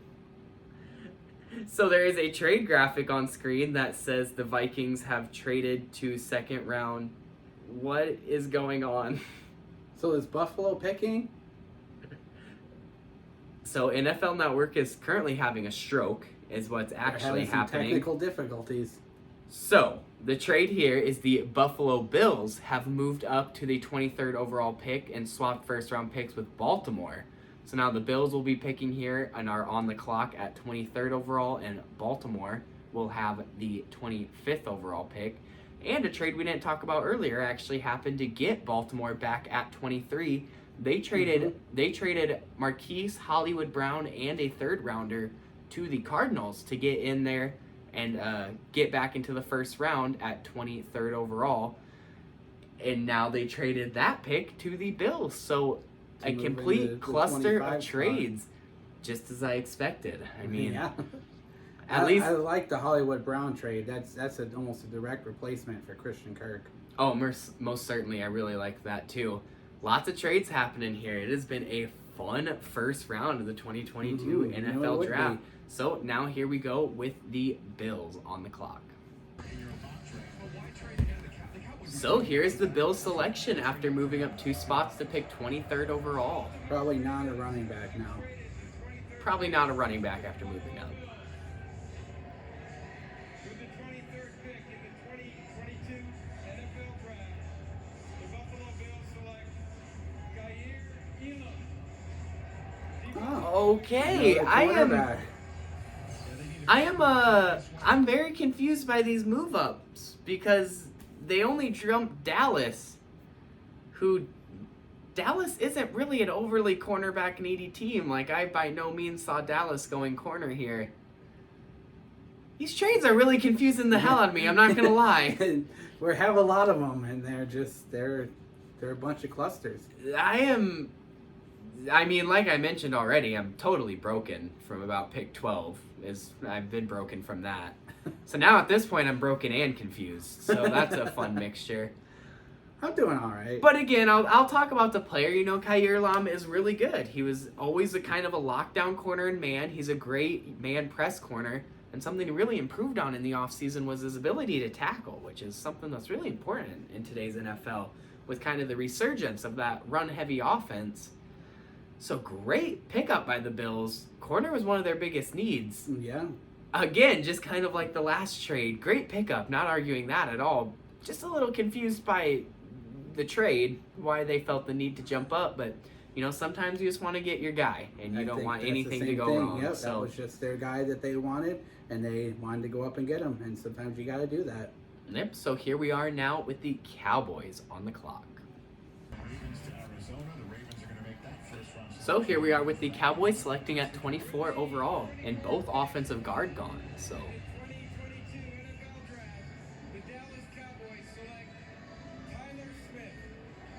So there is a trade graphic on screen that says the Vikings have traded to second round. What is going on? So is Buffalo picking? So NFL Network is currently having a stroke, is what's actually happening. Technical difficulties. So the trade here is the Buffalo Bills have moved up to the 23rd overall pick and swapped first round picks with Baltimore. So now the Bills will be picking here and are on the clock at 23rd overall, and Baltimore will have the 25th overall pick. And a trade we didn't talk about earlier actually happened to get Baltimore back at 23. They traded Marquise Hollywood Brown and a 3rd rounder to the Cardinals to get in there and get back into the first round at 23rd overall. And now they traded that pick to the Bills. So a complete cluster of trades, just as I expected. I mean, yeah. At least I like the Hollywood Brown trade. That's almost a direct replacement for Christian Kirk. Oh, most certainly. I really like that too. Lots of trades happening here. It has been a fun first round of the 2022 NFL draft. So now here we go with the Bills on the clock. So here's the Bills selection after moving up 2 spots to pick 23rd overall. Probably not a running back now. Probably not a running back after moving up. With the 23rd pick in the 2022 NFL Draft, the Buffalo Bills select Kyle Elam. Okay, I'm very confused by these move ups because they only jumped Dallas, who Dallas isn't really an overly cornerback needy team. Like, I by no means saw Dallas going corner here. These trades are really confusing the hell out of me, I'm not gonna lie. We have a lot of them, and they're a bunch of clusters. I mean, like I mentioned already, I'm totally broken from about pick 12. I've been broken from that. So now at this point, I'm broken and confused. So that's a fun mixture. I'm doing all right. But again, I'll talk about the player. You know, Kyle Elam is really good. He was always a kind of a lockdown corner and man. He's a great man press corner. And something he really improved on in the offseason was his ability to tackle, which is something that's really important in today's NFL with kind of the resurgence of that run-heavy offense. So great pickup by the Bills. Corner was one of their biggest needs. Yeah. Again, just kind of like the last trade. Great pickup, not arguing that at all. Just a little confused by the trade, why they felt the need to jump up, but sometimes you just want to get your guy, and you don't want anything to go wrong. Yep, so that was just their guy that they wanted, and they wanted to go up and get him, and sometimes you got to do that. Yep, so here we are now with the Cowboys on the clock. So here we are with the Cowboys selecting at 24 overall, and both offensive guard gone, so...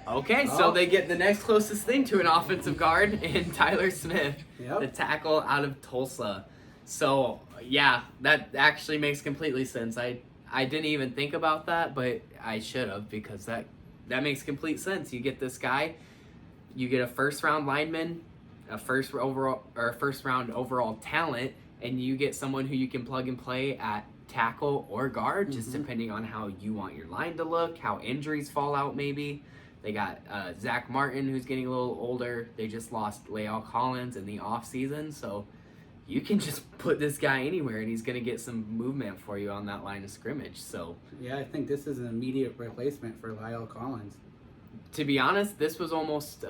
Okay, so they get the next closest thing to an offensive guard in Tyler Smith, the tackle out of Tulsa. So, yeah, that actually makes completely sense. I didn't even think about that, but I should have, because that makes complete sense. You get this guy, you get a first-round lineman, a first-round overall talent, and you get someone who you can plug and play at tackle or guard, just depending on how you want your line to look, how injuries fall out maybe. They got Zach Martin, who's getting a little older. They just lost La'el Collins in the offseason. So you can just put this guy anywhere, and he's going to get some movement for you on that line of scrimmage. So yeah, I think this is an immediate replacement for La'el Collins. To be honest, this was almost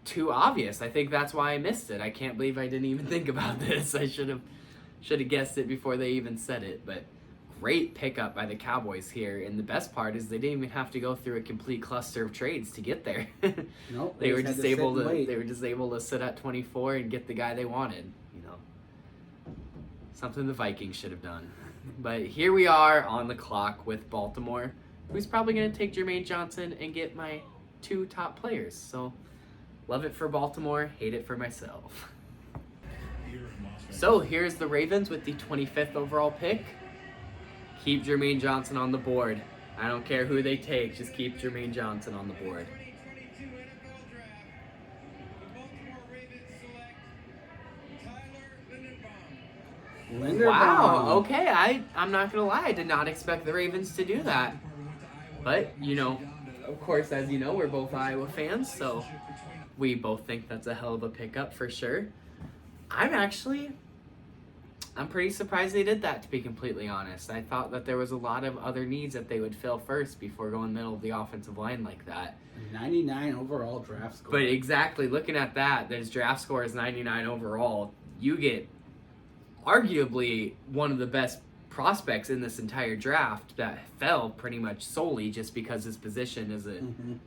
too obvious. I think that's why I missed it. I can't believe I didn't even think about this. I should have guessed it before they even said it. But great pickup by the Cowboys here, and the best part is they didn't even have to go through a complete cluster of trades to get there. Nope, they were just able to sit at 24 and get the guy they wanted. Something the Vikings should have done. But here we are on the clock with Baltimore, who's probably going to take Jermaine Johnson and get my 2 top players. So love it for Baltimore, hate it for myself. So here's the Ravens with the 25th overall pick. Keep Jermaine Johnson on the board. I don't care who they take, just keep Jermaine Johnson on the board. 2022 NFL Draft, the Baltimore Ravens select Tyler Linderbaum. Wow, okay, I'm not going to lie, I did not expect the Ravens to do that. But, of course, as you know, we're both Iowa fans, so we both think that's a hell of a pickup for sure. I'm pretty surprised they did that, to be completely honest. I thought that there was a lot of other needs that they would fill first before going middle of the offensive line like that. 99 overall draft score. But exactly, looking at that, his draft score is 99 overall. You get arguably one of the best prospects in this entire draft that fell pretty much solely just because his position is a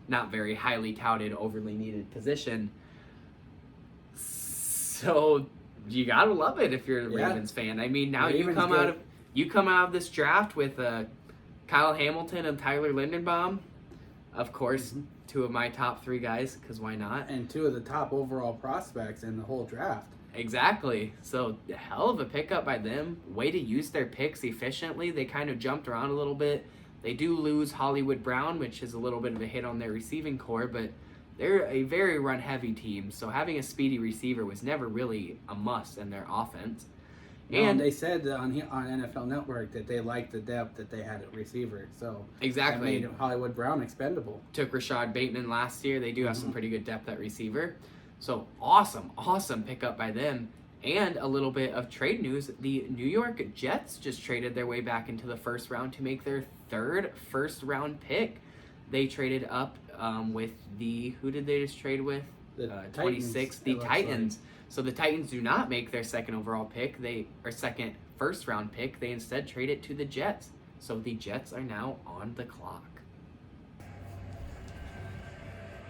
not very highly touted, overly needed position. So you gotta love it if you're a Ravens fan. I mean, now you come out of this draft with Kyle Hamilton and Tyler Linderbaum, of course, 2 of my top 3 guys, because why not? And 2 of the top overall prospects in the whole draft. Exactly. So hell of a pickup by them. Way to use their picks efficiently. They kind of jumped around a little bit. They do lose Hollywood Brown, which is a little bit of a hit on their receiving core, but they're a very run-heavy team, so having a speedy receiver was never really a must in their offense. And they said on NFL Network that they liked the depth that they had at receiver, so exactly that made Hollywood Brown expendable. Took Rashad Bateman last year. They do have some pretty good depth at receiver. So awesome pickup by them. And a little bit of trade news. The New York Jets just traded their way back into the first round to make their 3rd first-round pick. They traded up with who did they just trade with? The 26, the Titans. Like. So the Titans do not make their 2nd overall pick, second first-round pick. They instead trade it to the Jets. So the Jets are now on the clock.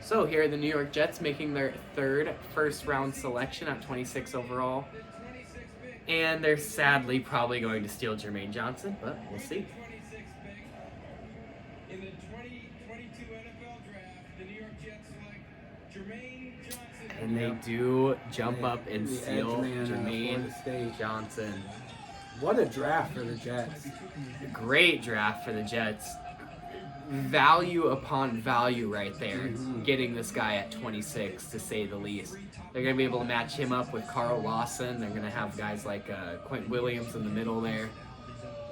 So here are the New York Jets making their 3rd first-round selection at 26 overall. And they're sadly probably going to steal Jermaine Johnson, but we'll see. In the 2022 NFL Draft, the New York Jets select Jermaine Johnson. And they do jump up and steal Jermaine Johnson. What a draft for the Jets. Great draft for the Jets. value upon value right there, getting this guy at 26, to say the least. They're going to be able to match him up with Carl Lawson. They're going to have guys like Quentin Williams in the middle there.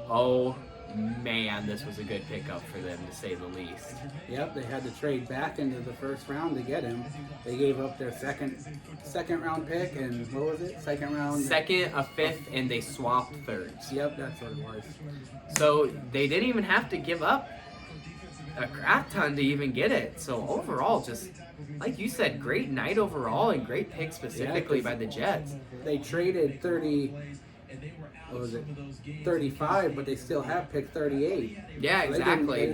Oh, man, this was a good pickup for them, to say the least. Yep, they had to trade back into the first round to get him. They gave up their second round pick, and what was it? Second, a fifth, and they swapped thirds. Yep, that's what it was. So they didn't even have to give up a crap ton to even get it. So overall, just like you said, great night overall and great pick specifically by the Jets. They traded 35, but they still have pick 38. Yeah, So exactly.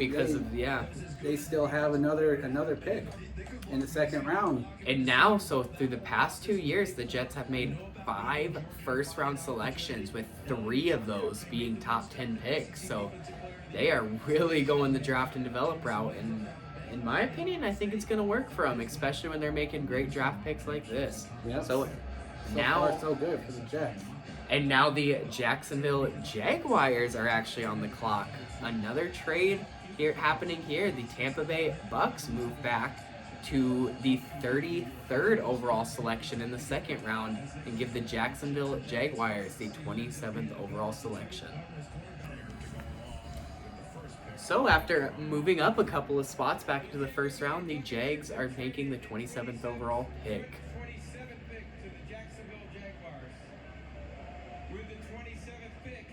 They still have another pick in the second round. And now, so through the past 2 years, the Jets have made 5 first-round selections, with 3 of those being top 10 picks. So they are really going the draft and develop route. And in my opinion, I think it's going to work for them, especially when they're making great draft picks like this. Yep. So now, far, so good for the Jets. And now the Jacksonville Jaguars are actually on the clock. Another trade happening here. The Tampa Bay Bucks move back to the 33rd overall selection in the second round and give the Jacksonville Jaguars the 27th overall selection. So after moving up a couple of spots back into the first round, the Jags are making the 27th overall pick. 27th pick to the Jacksonville Jaguars. With the 27th pick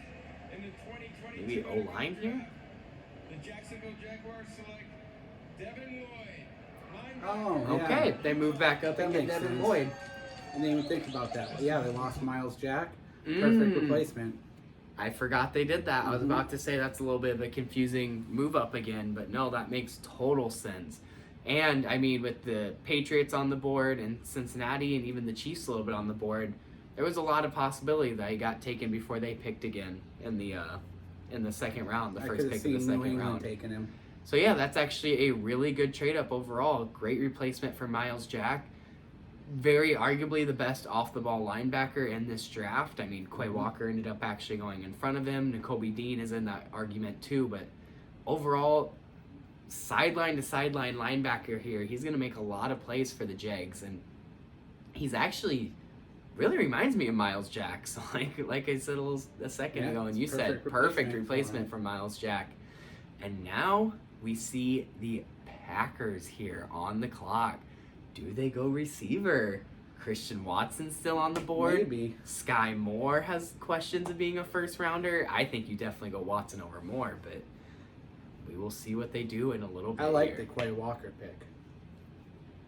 in the 2022 Maybe O-line here? The Jacksonville Jaguars select Devin Lloyd. Oh, yeah. Okay, they move back up and That get makes Devin sense. Lloyd. I didn't even think about that. But yeah, they lost Miles Jack. Perfect replacement. I forgot they did that. I was about to say that's a little bit of a confusing move up again, but no, that makes total sense. And, I mean, with the Patriots on the board and Cincinnati and even the Chiefs a little bit on the board, there was a lot of possibility that he got taken before they picked again in the second round, the first pick of the second round. Taking him. So, yeah, that's actually a really good trade-up overall. Great replacement for Miles Jack. Very arguably the best off-the-ball linebacker in this draft. I mean, Quay Walker ended up actually going in front of him. Nakobe Dean is in that argument too. But overall, sideline to sideline linebacker here. He's going to make a lot of plays for the Jags. And he's actually really reminds me of Miles Jack. So like I said a second ago, and you said perfect replacement for Miles Jack. And now we see the Packers here on the clock. Do they go receiver? Christian Watson still on the board? Maybe. Sky Moore has questions of being a first rounder. I think you definitely go Watson over Moore, but we will see what they do in a little bit. I like here. the Quay Walker pick.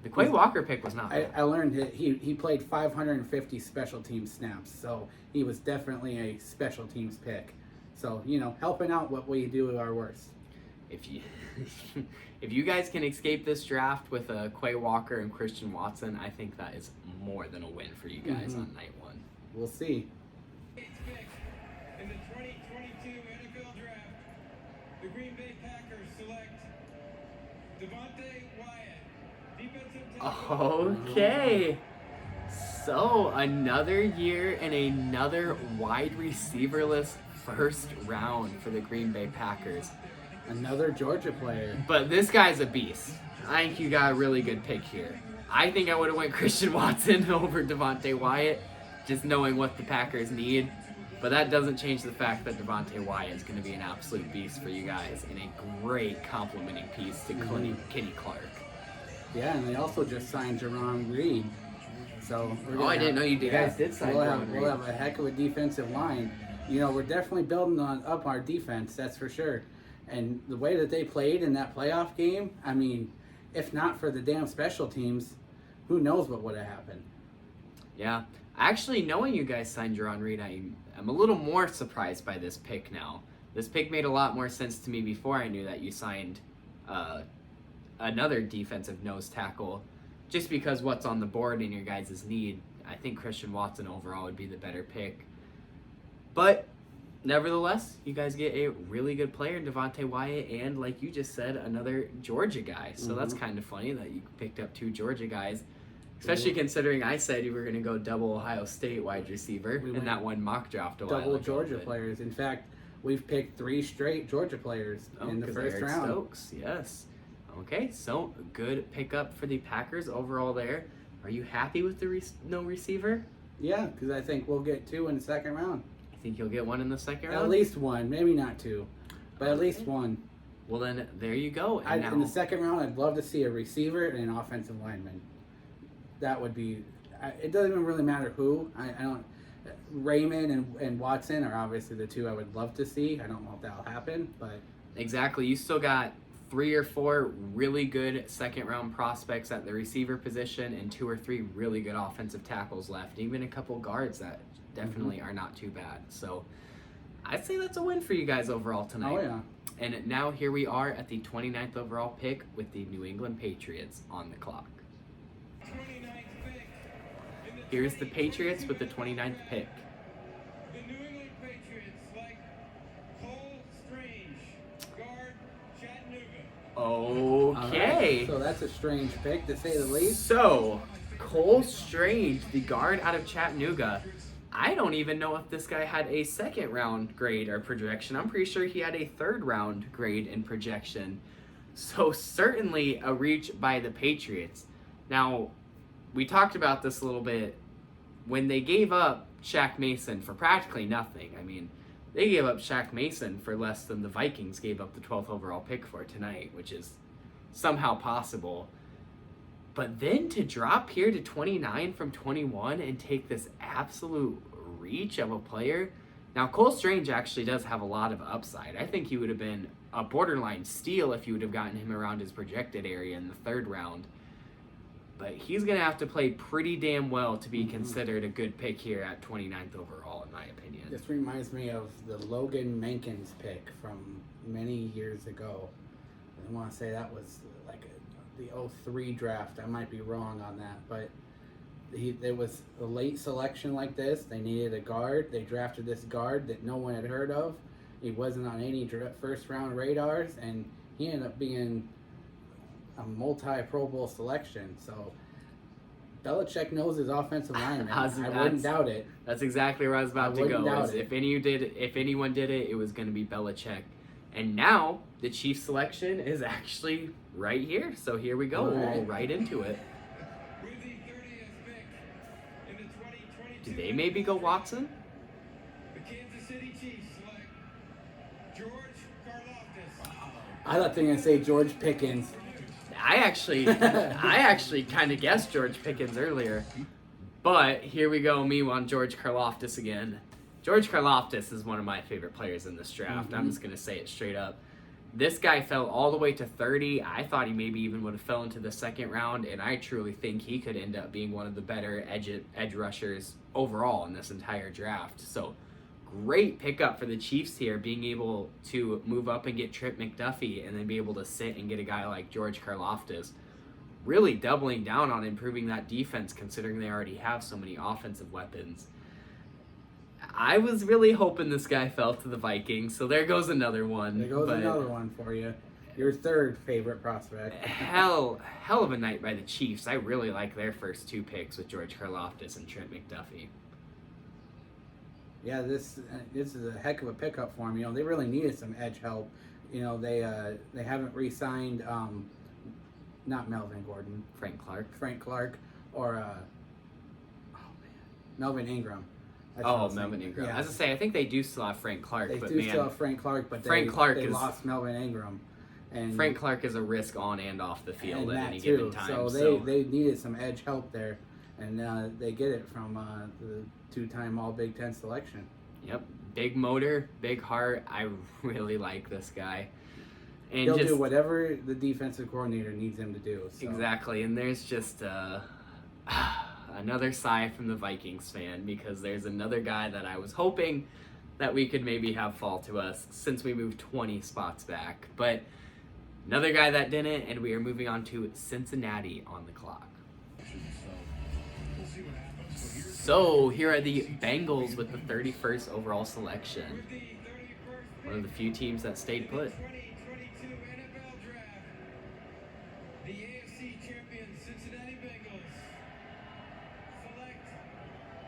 The Quay Walker pick was not bad. I learned that he played 550 special teams snaps, so he was definitely a special teams pick. So, helping out what we do our worst. If you guys can escape this draft with Quay Walker and Christian Watson, I think that is more than a win for you guys on night one. We'll see. Pick in the 2022 NFL Draft, the Green Bay Packers select Devontae Wyatt, defensive tackle. Okay. So, another year and another wide receiverless first round for the Green Bay Packers. Another Georgia player. But this guy's a beast. I think you got a really good pick here. I think I would have went Christian Watson over Devontae Wyatt, just knowing what the Packers need. But that doesn't change the fact that Devontae Wyatt is going to be an absolute beast for you guys and a great complementing piece to Kenny Clark. Yeah, and they also just signed Jerron Reed. So I didn't know you guys did sign Jerron Reed. We'll have a heck of a defensive line. We're definitely building up our defense, that's for sure. And the way that they played in that playoff game, I mean, if not for the damn special teams, who knows what would have happened. Yeah. Actually, knowing you guys signed Jerron Reed, I'm a little more surprised by this pick now. This pick made a lot more sense to me before I knew that you signed another defensive nose tackle, just because what's on the board in your guys' need. I think Christian Watson overall would be the better pick. But nevertheless, you guys get a really good player in Devontae Wyatt and, like you just said, another Georgia guy. So that's kind of funny that you picked up 2 Georgia guys, especially considering I said you were going to go double Ohio State wide receiver in that one mock draft a while ago. Double Georgia players. In fact, we've picked 3 straight Georgia players in the 'cause first Eric round. Stokes, yes. Okay, so good pickup for the Packers overall there. Are you happy with the no receiver? Yeah, because I think we'll get 2 in the second round. You think you'll get one in the second round? At least 1, maybe not 2, but at least 1. Well, then there you go. And now, In the second round, I'd love to see a receiver and an offensive lineman. That would be. It doesn't even really matter who. I don't. Raymond and Watson are obviously the 2 I would love to see. I don't know if that'll happen, but exactly. You still got 3 or 4 really good second round prospects at the receiver position and 2 or 3 really good offensive tackles left. Even a couple guards that definitely are not too bad. So I'd say that's a win for you guys overall tonight. oh yeah. And now here we are at the 29th overall pick with the New England Patriots on the clock. 29th pick in the Here's the Patriots with the 29th pick. The New England Patriots select Cole Strange, guard, Chattanooga. Okay. Alright, so that's a strange pick to say the least. So, Cole Strange, the guard out of Chattanooga. I don't even know if this guy had a second round grade or projection. I'm pretty sure he had a third round grade and projection. So certainly a reach by the Patriots. Now, we talked about this a little bit. When they gave up Shaq Mason for practically nothing, I mean, they gave up Shaq Mason for less than the Vikings gave up the 12th overall pick for tonight, which is somehow possible. But then to drop here to 29 from 21 and take this absolute reach of a player. Now, Cole Strange actually does have a lot of upside. I think he would have been a borderline steal if you would have gotten him around his projected area in the third round. But he's going to have to play pretty damn well to be considered a good pick here at 29th overall, in my opinion. This reminds me of the Logan Mankins pick from many years ago. I want to say that was like the 03 draft. I might be wrong on that, but there was a late selection like this. They needed a guard. They drafted this guard that no one had heard of. He wasn't on any first round radars, and he ended up being a multi-Pro Bowl selection. So Belichick knows his offensive lineman. I wouldn't doubt it. That's exactly where I was about to go. Doubt it. If anyone did it, it was going to be Belichick. And now the Chiefs selection is actually right here. So here we go. All We'll right. go right into it. With the 30th pick in the 2022 Do they maybe go Watson? The Kansas City Chiefs select George Karlaftis. I thought they were going to say George Pickens. I actually kind of guessed George Pickens earlier. But here we go, me on George Karlaftis again. George Kerloff is one of my favorite players in this draft. I'm just going to say it straight up. This guy fell all the way to 30. I thought he maybe even would have fell into the second round, and I truly think he could end up being one of the better edge rushers overall in this entire draft. So great pickup for the Chiefs here, being able to move up and get Trip McDuffie and then be able to sit and get a guy like George Karlaftis. Really doubling down on improving that defense considering they already have so many offensive weapons. I was really hoping this guy fell to the Vikings, so there goes another one. There goes another one for you. Your third favorite prospect. Hell of a night by the Chiefs. I really like their first 2 picks with George Karlaftis and Trent McDuffie. Yeah, this is a heck of a pickup for them. You know, they really needed some edge help. You know, they haven't re-signed not Melvin Gordon, Frank Clark, or Melvin Ingram. Melvin Ingram. Yeah. As I say, I think they do still have Frank Clark. They but do still have Frank Clark, but they lost Melvin Ingram. And Frank Clark is a risk on and off the field at any too. given time. So they needed some edge help there, and they get it from the 2-time All Big Ten selection. Yep, big motor, big heart. I really like this guy. And He'll do whatever the defensive coordinator needs him to do. So. Exactly, and there's just another sigh from the Vikings fan because there's another guy that I was hoping that we could maybe have fall to us since we moved 20 spots back. But another guy that didn't, and we are moving on to Cincinnati on the clock. So here are the Bengals with the 31st overall selection. One of the few teams that stayed put. 2022 NFL Draft. The AFC champion Cincinnati Bengals select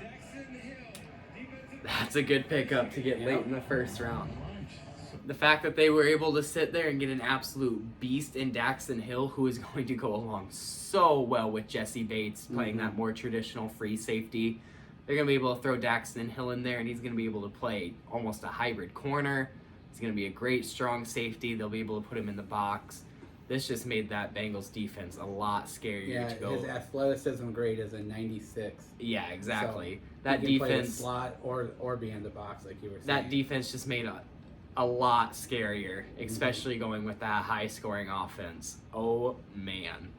Daxton Hill, defensive. That's a good pickup to get late in the first round. the fact that they were able to sit there and get an absolute beast in Daxton Hill, who is going to go along so well with Jesse Bates playing that more traditional free safety. They're going to be able to throw Daxton Hill in there, and he's going to be able to play almost a hybrid corner. He's going to be a great, strong safety. They'll be able to put him in the box. This just made that Bengals defense a lot scarier to go. His athleticism grade is a 96. Yeah, exactly. So that he can defense, play the slot or be in the box, like you were saying. that defense just made a lot scarier, especially going with that high-scoring offense. Oh, man.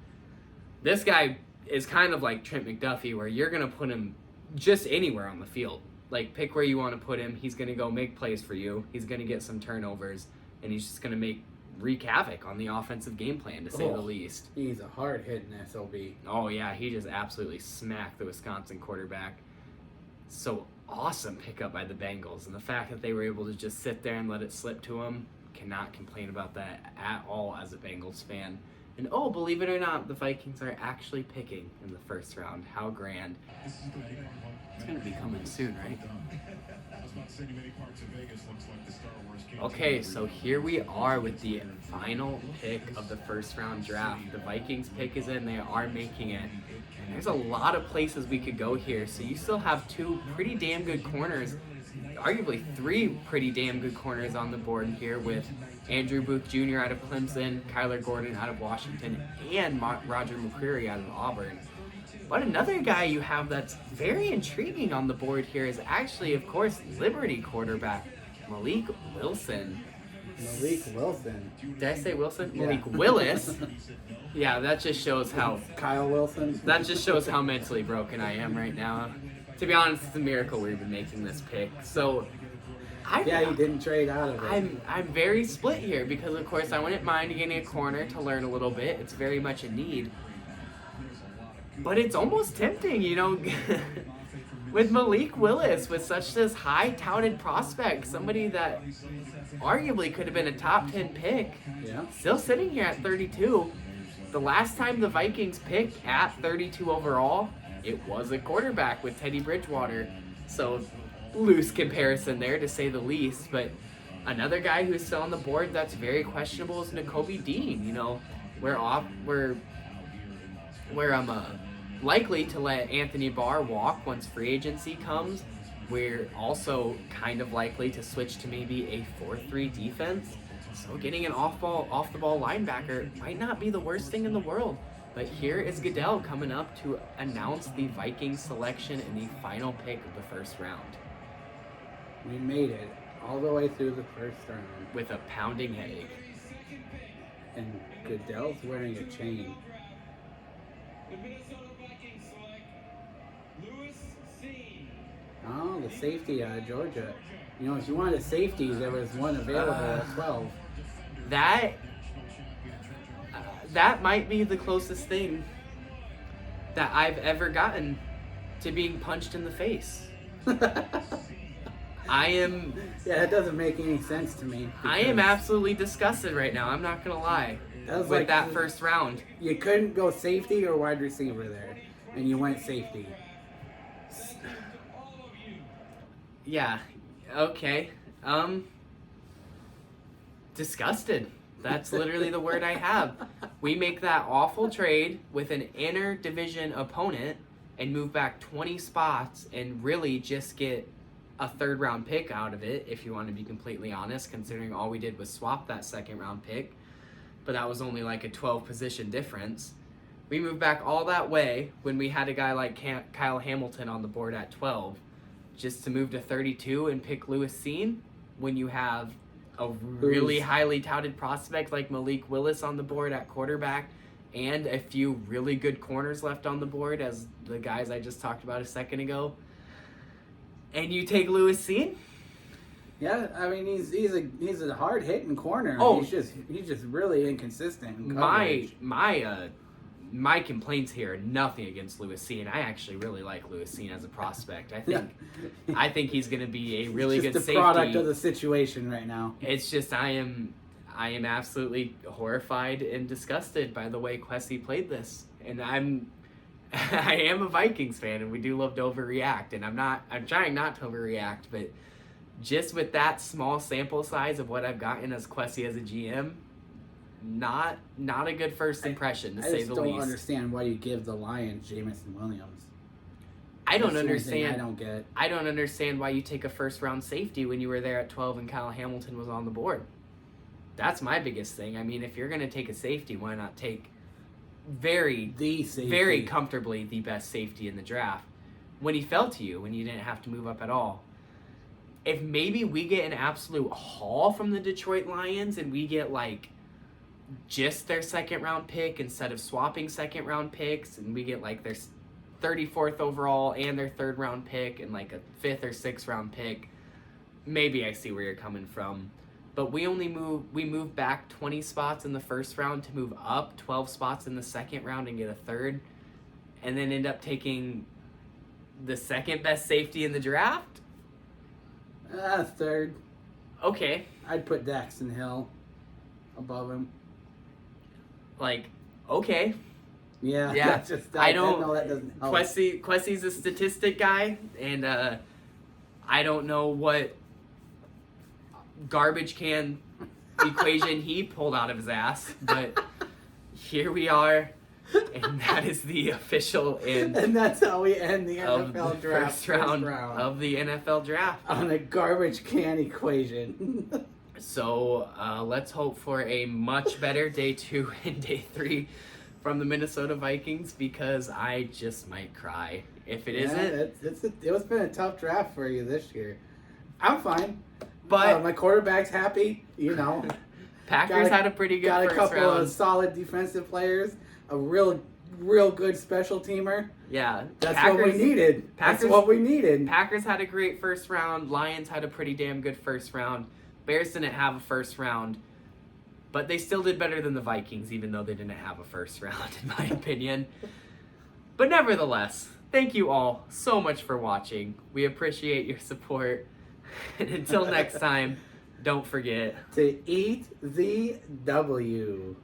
This guy is kind of like Trent McDuffie, where you're going to put him just anywhere on the field. Like, pick where you want to put him. He's going to go make plays for you. He's going to get some turnovers, and he's just going to wreak havoc on the offensive game plan, to say the least. He's a hard-hitting SOB. Oh, yeah, he just absolutely smacked the Wisconsin quarterback. So awesome pickup by the Bengals, and the fact that they were able to just sit there and let it slip to him, cannot complain about that at all as a Bengals fan. And oh, believe it or not, the Vikings are actually picking in the first round. How grand. It's going to be coming soon, right? Okay, so here we are with the final pick of the first round draft. The Vikings pick is in, they are making it. And there's a lot of places we could go here. So you still have two pretty damn good corners, arguably three pretty damn good corners on the board here, with Andrew Booth Jr. out of Clemson, Kyler Gordon out of Washington, and Roger McCreary out of Auburn. But another guy you have that's very intriguing on the board here is actually, of course, Liberty quarterback Malik Wilson. Malik Wilson. Did I say Wilson? Yeah. Malik Willis. Yeah, that just shows how... Kyle Wilson. That just shows how mentally broken I am right now. To be honest, it's a miracle we've been making this pick. So... He didn't trade out of it. I'm very split here because, of course, I wouldn't mind getting a corner to learn a little bit. It's very much a need. But it's almost tempting, you know, with Malik Willis, with such this high-touted prospect, somebody that arguably could have been a top 10 pick, still sitting here at 32. The last time the Vikings picked at 32 overall, it was a quarterback with Teddy Bridgewater. So, loose comparison there, to say the least. But another guy who's still on the board that's very questionable is Nakobe Dean. You know, we're likely to let Anthony Barr walk once free agency comes. We're also kind of likely to switch to maybe a 4-3 defense. So getting an off-the-ball linebacker might not be the worst thing in the world. But here is Goodell coming up to announce the Vikings selection in the final pick of the first round. We made it all the way through the first round. With a pounding headache. And Goodell's wearing a chain. The Minnesota Vikings select Lewis Seen. Oh, the safety out of Georgia. You know, if you wanted a safety, there was one available at 12. That might be the closest thing that I've ever gotten to being punched in the face. Yeah, that doesn't make any sense to me. I am absolutely disgusted right now. I'm not going to lie. That was with like that first round. You couldn't go safety or wide receiver there, and you went safety. Yeah. Okay. Disgusted. That's literally the word I have. We make that awful trade with an inter-division opponent and move back 20 spots and really just get a third-round pick out of it, if you want to be completely honest, considering all we did was swap that second-round pick. But that was only like a 12-position difference. We moved back all that way when we had a guy like Kyle Hamilton on the board at 12, just to move to 32 and pick Lewis Seen when you have a really highly touted prospect like Malik Willis on the board at quarterback and a few really good corners left on the board as the guys I just talked about a second ago. And you take Lewis Seen? Yeah, I mean he's a hard hitting corner. Oh, he's just really inconsistent. In my complaints here are nothing against Lewis Seen. I actually really like Lewis Seen as a prospect. I think he's going to be a really good safety. Just the product of the situation right now. It's just I am absolutely horrified and disgusted by the way Quay played this, and I am a Vikings fan, and we do love to overreact, and I'm trying not to overreact, but just with that small sample size of what I've gotten as Quay as a GM, not a good first impression, to say the least. I just don't understand why you give the Lions Jameson Williams. I don't That's the only thing understand. I don't get. I don't understand why you take a first-round safety when you were there at 12 and Kyle Hamilton was on the board. That's my biggest thing. I mean, if you're going to take a safety, why not take very comfortably the best safety in the draft when he fell to you, when you didn't have to move up at all? If maybe we get an absolute haul from the Detroit Lions and we get like just their second-round pick instead of swapping second-round picks, and we get like their 34th overall and their third-round pick and like a 5th or 6th round pick, maybe I see where you're coming from. But we move back 20 spots in the first round to move up 12 spots in the second round and get a third, and then end up taking the second best safety in the draft? Third. Okay. I'd put Daxton Hill above him. Like, okay. Yeah. Yeah. That's just, I don't. know that doesn't help. Quessie's a statistic guy, and I don't know what garbage can equation he pulled out of his ass, but here we are, and that is the official end. And that's how we end the of NFL the draft. first round of the NFL draft. On a garbage can equation. So let's hope for a much better day 2 and day 3 from the Minnesota Vikings, because I just might cry if it isn't. It's been a tough draft for you this year. I'm fine. But my quarterback's happy, you know. Packers had a pretty good first round. Got a couple of solid defensive players, a real good special teamer. Yeah. That's what we needed. That's what we needed. Packers had a great first round. Lions had a pretty damn good first round. Bears didn't have a first round, but they still did better than the Vikings, even though they didn't have a first round, in my opinion. But nevertheless, thank you all so much for watching. We appreciate your support. And until next time, don't forget to eat the W.